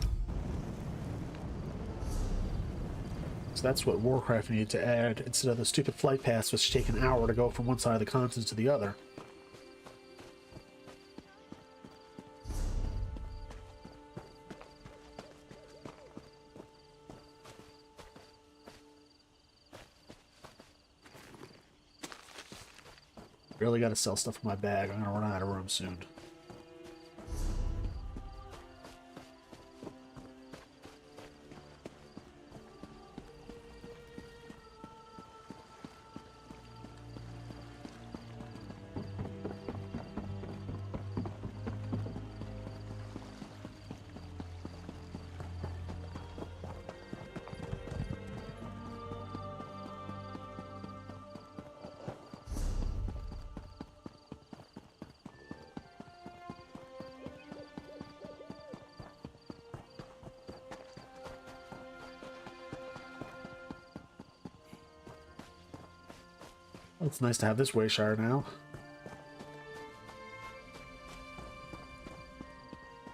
So that's what Warcraft needed to add instead of the stupid flight pass, which take an hour to go from one side of the continent to the other. Really got to sell stuff in my bag. I'm gonna run out of room soon. Well, it's nice to have this Wayshire now.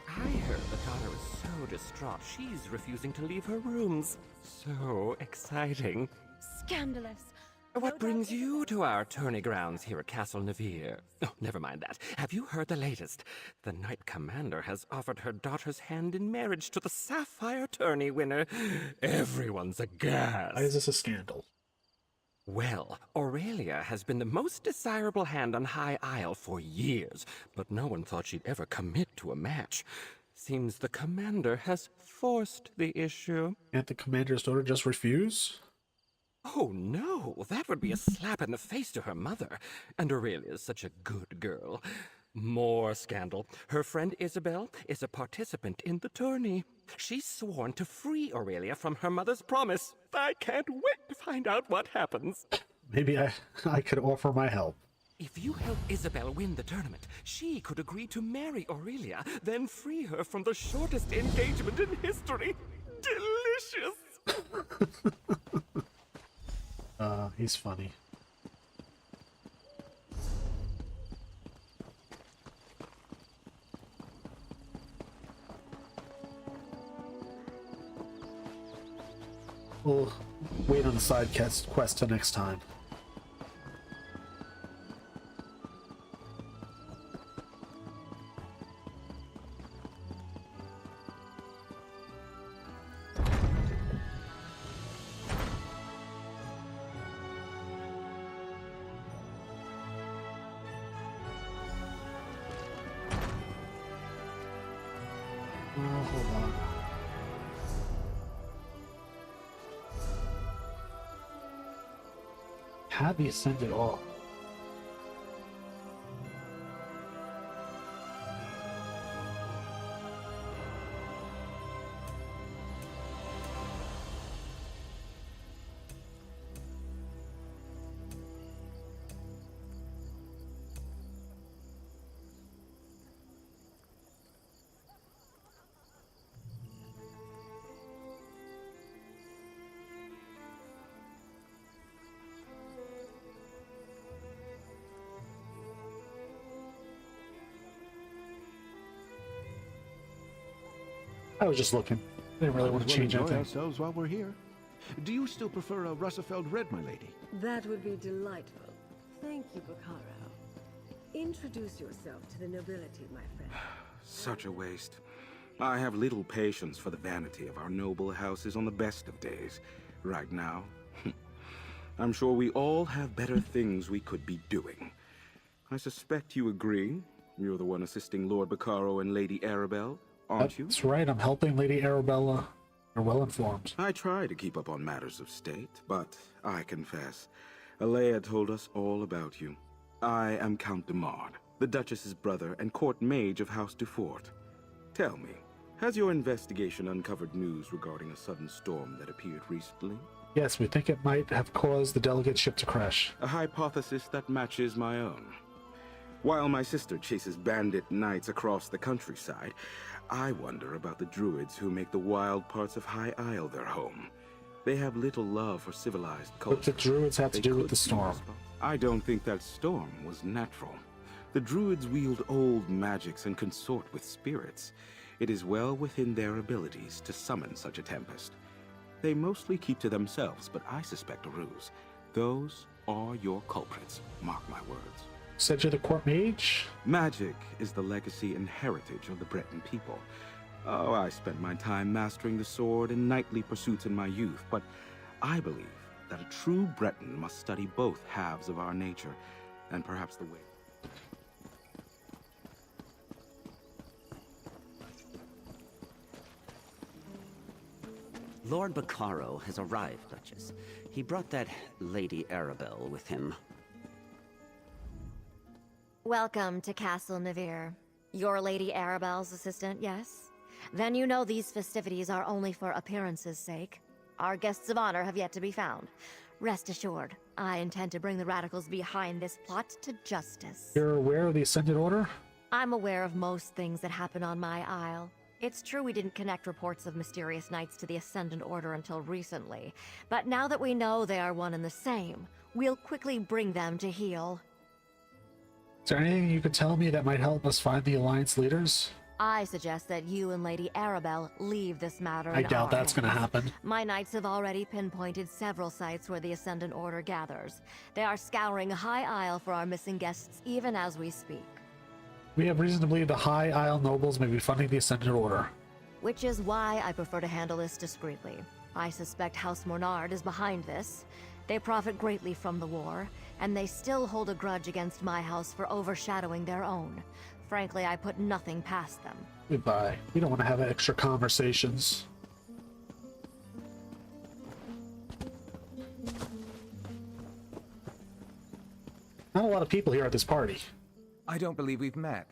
I heard the daughter is so distraught she's refusing to leave her rooms. So exciting. Scandalous. What brings you to our tourney grounds here at Castle Navir? Oh, never mind that. Have you heard the latest? The Knight Commander has offered her daughter's hand in marriage to the Sapphire tourney winner. Everyone's aghast. Why is this a scandal? Well, Aurelia has been the most desirable hand on High Isle for years, but no one thought she'd ever commit to a match. Seems the commander has forced the issue. Can't the commander's daughter just refuse? Oh no, that would be a slap in the face to her mother. And Aurelia is such a good girl. More scandal. Her friend Isabel is a participant in the tourney. She's sworn to free Aurelia from her mother's promise. I can't wait to find out what happens. Maybe I could offer my help. If you help Isabel win the tournament, she could agree to marry Aurelia, then free her from the shortest engagement in history. Delicious! He's funny. We'll wait on the side quest till next time. Hold on. Have you sent it all? I was just looking. I didn't really want to change anything. Ourselves while we're here. Do you still prefer a Russafeld red, my lady? That would be delightful. Thank you, Bacaro. Introduce yourself to the nobility, my friend. Such a waste. I have little patience for the vanity of our noble houses on the best of days. Right now, I'm sure we all have better things we could be doing. I suspect you agree. You're the one assisting Lord Bacaro and Lady Arabelle, aren't you? That's right, I'm helping Lady Arabella. You're well informed. I try to keep up on matters of state, but I confess, Alea told us all about you. I am Count de Mard, the Duchess's brother and court mage of House Dufort. Tell me, has your investigation uncovered news regarding a sudden storm that appeared recently? Yes, we think it might have caused the delegate ship to crash. A hypothesis that matches my own. While my sister chases bandit knights across the countryside, I wonder about the druids who make the wild parts of High Isle their home. They have little love for civilized culture. What the druids have to do with the storm? I don't think that storm was natural. The druids wield old magics and consort with spirits. It is well within their abilities to summon such a tempest. They mostly keep to themselves, but I suspect a ruse. Those are your culprits, mark my words. Said you're the court mage? Magic is the legacy and heritage of the Breton people. Oh, I spent my time mastering the sword and knightly pursuits in my youth, but I believe that a true Breton must study both halves of our nature, and perhaps the way. Lord Bacaro has arrived, Duchess. He brought that Lady Arabelle with him. Welcome to Castle Navir. You're Lady Arabelle's assistant, yes? Then you know these festivities are only for appearances' sake. Our guests of honor have yet to be found. Rest assured, I intend to bring the radicals behind this plot to justice. You're aware of the Ascended Order? I'm aware of most things that happen on my isle. It's true we didn't connect reports of mysterious knights to the Ascendant Order until recently, but now that we know they are one and the same, we'll quickly bring them to heel. Is there anything you could tell me that might help us find the Alliance leaders? I suggest that you and Lady Arabelle leave this matter in I doubt our that's going to hands. happen. My knights have already pinpointed several sites where the Ascendant Order gathers. They are scouring High Isle for our missing guests even as we speak. We have reason to believe the High Isle nobles may be funding the Ascended Order. Which is why I prefer to handle this discreetly. I suspect House Mornard is behind this. They profit greatly from the war, and they still hold a grudge against my house for overshadowing their own. Frankly, I put nothing past them. Goodbye. We don't want to have extra conversations. Not a lot of people here at this party. I don't believe we've met.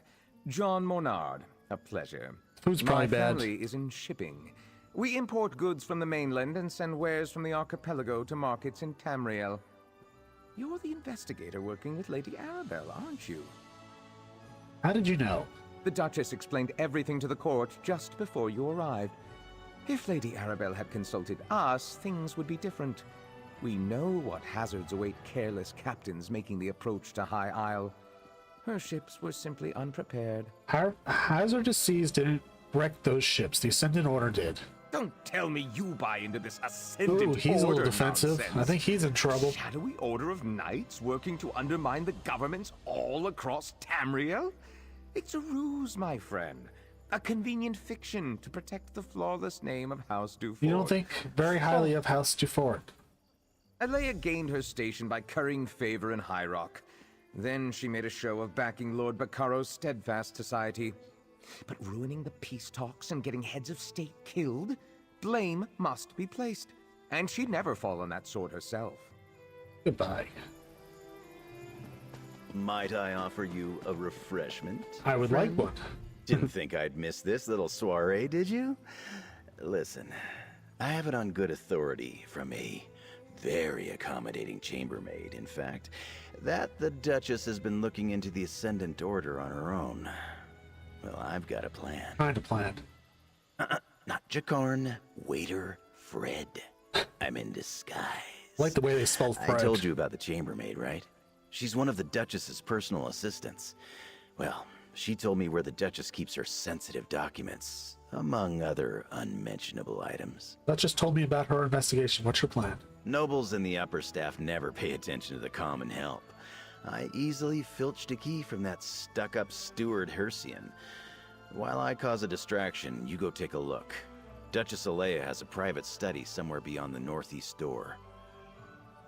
John Mornard, a pleasure. Food's probably My bad. family is in shipping. We import goods from the mainland and send wares from the archipelago to markets in Tamriel. You're the investigator working with Lady Arabelle, aren't you? How did you know? The Duchess explained everything to the court just before you arrived. If Lady Arabelle had consulted us, things would be different. We know what hazards await careless captains making the approach to High Isle. Her ships were simply unprepared. Hazardous seas didn't wreck those ships. The Ascendant Order did. Don't tell me you buy into this Ascendant Ooh, he's a little Order defensive. nonsense. I think he's in trouble. Shadowy order of knights working to undermine the governments all across Tamriel? It's a ruse, my friend. A convenient fiction to protect the flawless name of House Dufort. You don't think very highly of House Dufort? Alea gained her station by currying favor in High Rock. Then she made a show of backing Lord Bacaro's steadfast society. But ruining the peace talks and getting heads of state killed? Blame must be placed. And she'd never fall on that sword herself. Goodbye. Might I offer you a refreshment? I would like one. Didn't think I'd miss this little soiree, did you? Listen, I have it on good authority from a very accommodating chambermaid, in fact, that the Duchess has been looking into the Ascendant Order on her own. Well, I've got a plan. Kind of plan. Not Jakarn, waiter, Fred. I'm in disguise. I like the way they spelled Fred. I told you about the chambermaid, right? She's one of the Duchess's personal assistants. Well, She told me where the Duchess keeps her sensitive documents, among other unmentionable items. Duchess told me about her investigation. What's your plan? Nobles and the upper staff never pay attention to the common help. I easily filched a key from that stuck-up steward Hercian. While I cause a distraction, you go take a look. Duchess Alea has a private study somewhere beyond the northeast door.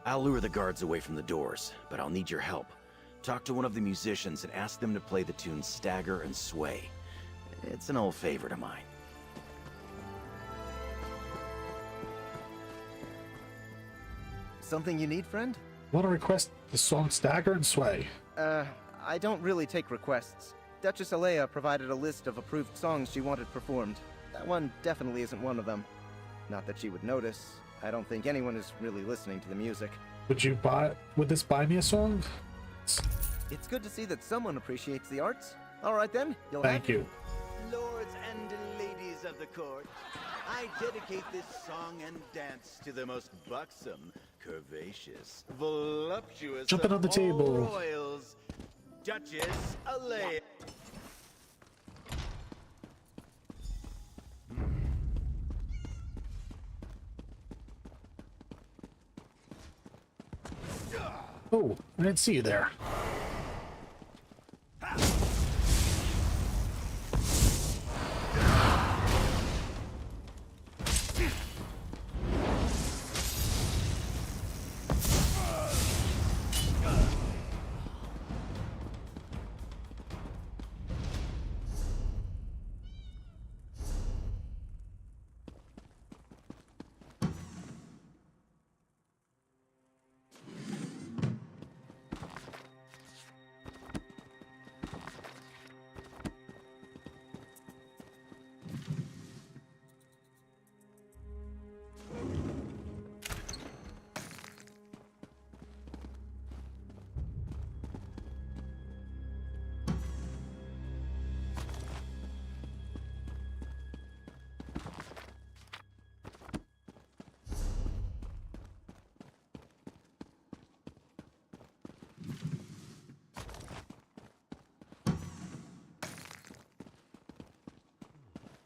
I'll lure the guards away from the doors, but I'll need your help. Talk to one of the musicians and ask them to play the tune Stagger and Sway. It's an old favorite of mine. Something you need, friend? I want to request the song Stagger and Sway. I don't really take requests. Duchess Alea provided a list of approved songs she wanted performed. That one definitely isn't one of them. Not that she would notice. I don't think anyone is really listening to the music. Would this buy me a song? It's good to see that someone appreciates the arts. All right then, you'll Thank you. Lords and ladies of the court, I dedicate this song and dance to the most buxom, curvaceous, voluptuous Jumping on the of table. all royals, Duchess Alea. Oh, I didn't see you there.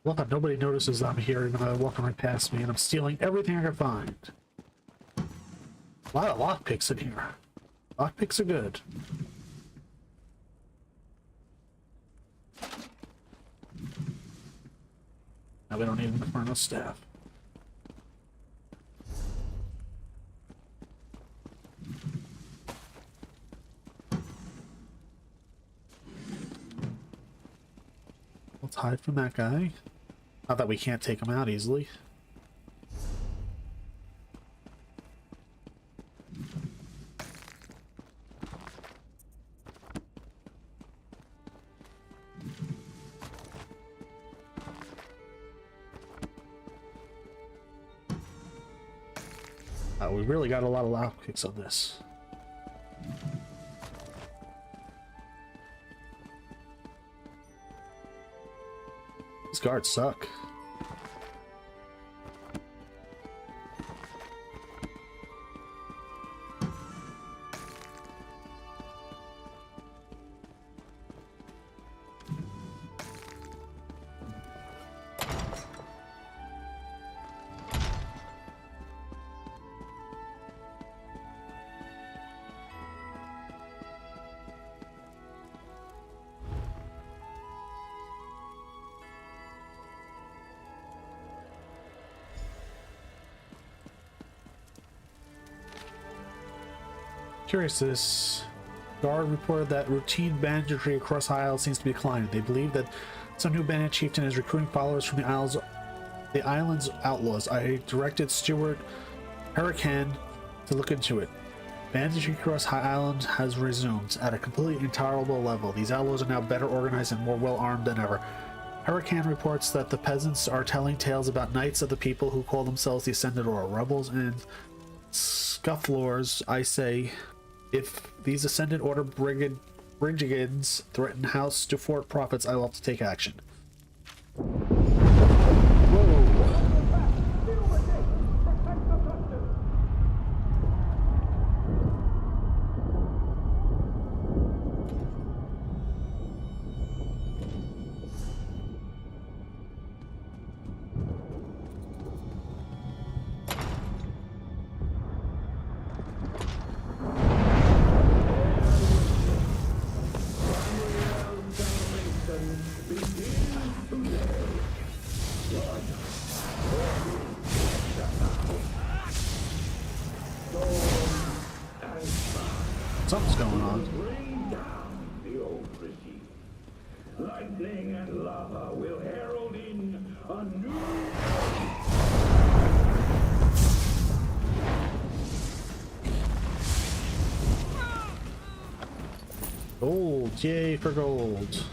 Well, that nobody notices I'm here even though they're walking right past me, and I'm stealing everything I can find. A lot of lockpicks in here. Lockpicks are good. Now we don't need an Inferno staff. Let's hide from that guy. Not that we can't take him out easily. We really got a lot of lockpicks on this. These guards suck. Curious, this guard reported that routine banditry across High Isle seems to be declining. They believe that some new bandit chieftain is recruiting followers from the island's outlaws. I directed Steward Hurricane to look into it. Banditry across High Island has resumed at a completely intolerable level. These outlaws are now better organized and more well-armed than ever. Hurricane reports that the peasants are telling tales about knights of the people who call themselves the Ascended Order, rebels and scufflers. I say, if these Ascended Order brigands threaten House to Fort profits, I will have to take action. Something's going on. Bring down the old regime. Lightning and lava will herald in a new... Gold, yay for gold.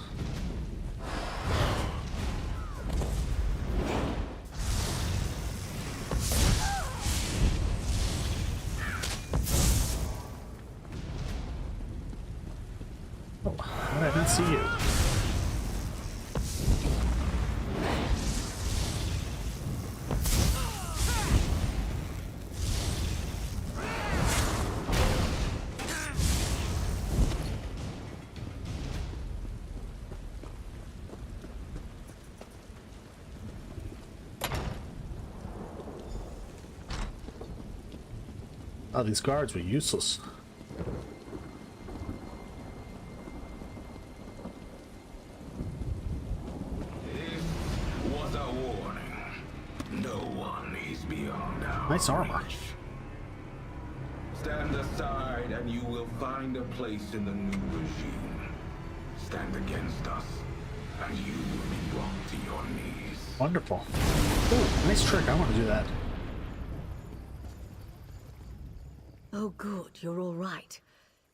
Oh, I didn't see you. Oh, these guards were useless. This was a warning. No one is beyond our Nice armor. reach. Stand aside and you will find a place in the new regime. Stand against us and you will be brought to your knees. Wonderful. Ooh, nice trick. I want to do that. Oh good, you're all right.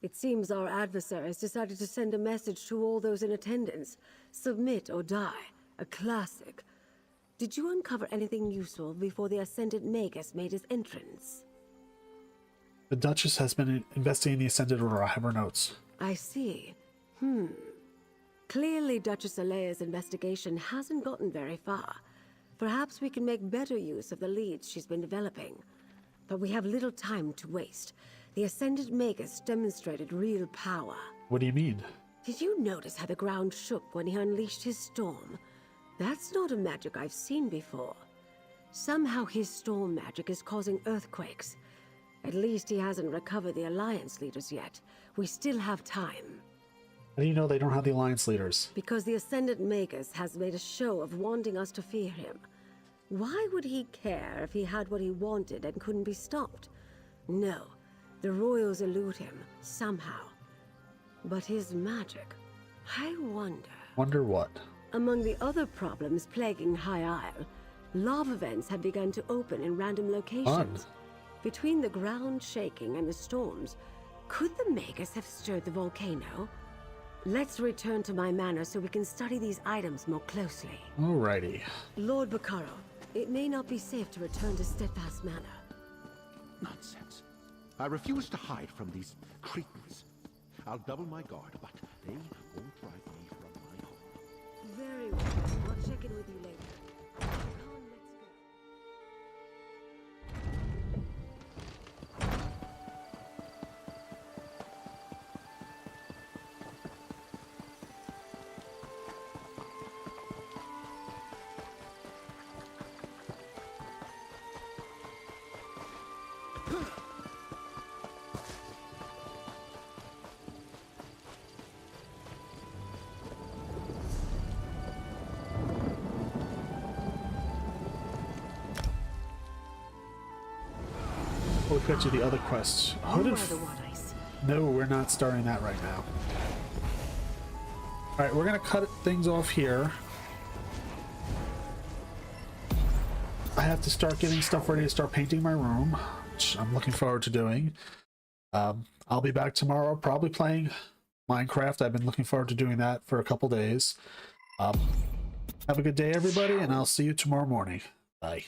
It seems our adversaries decided to send a message to all those in attendance. Submit or die. A classic. Did you uncover anything useful before the Ascendant Magus made his entrance? The Duchess has been investigating the Ascended Order. I have her notes. I see. Clearly Duchess Alea's investigation hasn't gotten very far. Perhaps we can make better use of the leads she's been developing. But we have little time to waste. The Ascendant Magus demonstrated real power. What do you mean? Did you notice how the ground shook when he unleashed his storm? That's not a magic I've seen before. Somehow his storm magic is causing earthquakes. At least he hasn't recovered the Alliance leaders yet. We still have time. How do you know they don't have the Alliance leaders? Because the Ascendant Magus has made a show of wanting us to fear him. Why would he care if he had what he wanted and couldn't be stopped? No, the royals elude him, somehow. But his magic, I wonder... Wonder what? Among the other problems plaguing High Isle, lava vents have begun to open in random locations. Fun. Between the ground shaking and the storms, could the Magus have stirred the volcano? Let's return to my manor so we can study these items more closely. Alrighty. Lord Bacaro, it may not be safe to return to Steadfast Manor. Nonsense. I refuse to hide from these cretins. I'll double my guard, but they won't drive me from my home. Very well. I'll check in with you later. Come, let's go. We'll get to the other quests. Hooded. No, we're not starting that right now. Alright, we're gonna cut things off here. I have to start getting stuff ready to start painting my room, which I'm looking forward to doing. I'll be back tomorrow, probably playing Minecraft. I've been looking forward to doing that for a couple days. Have a good day, everybody, and I'll see you tomorrow morning. Bye.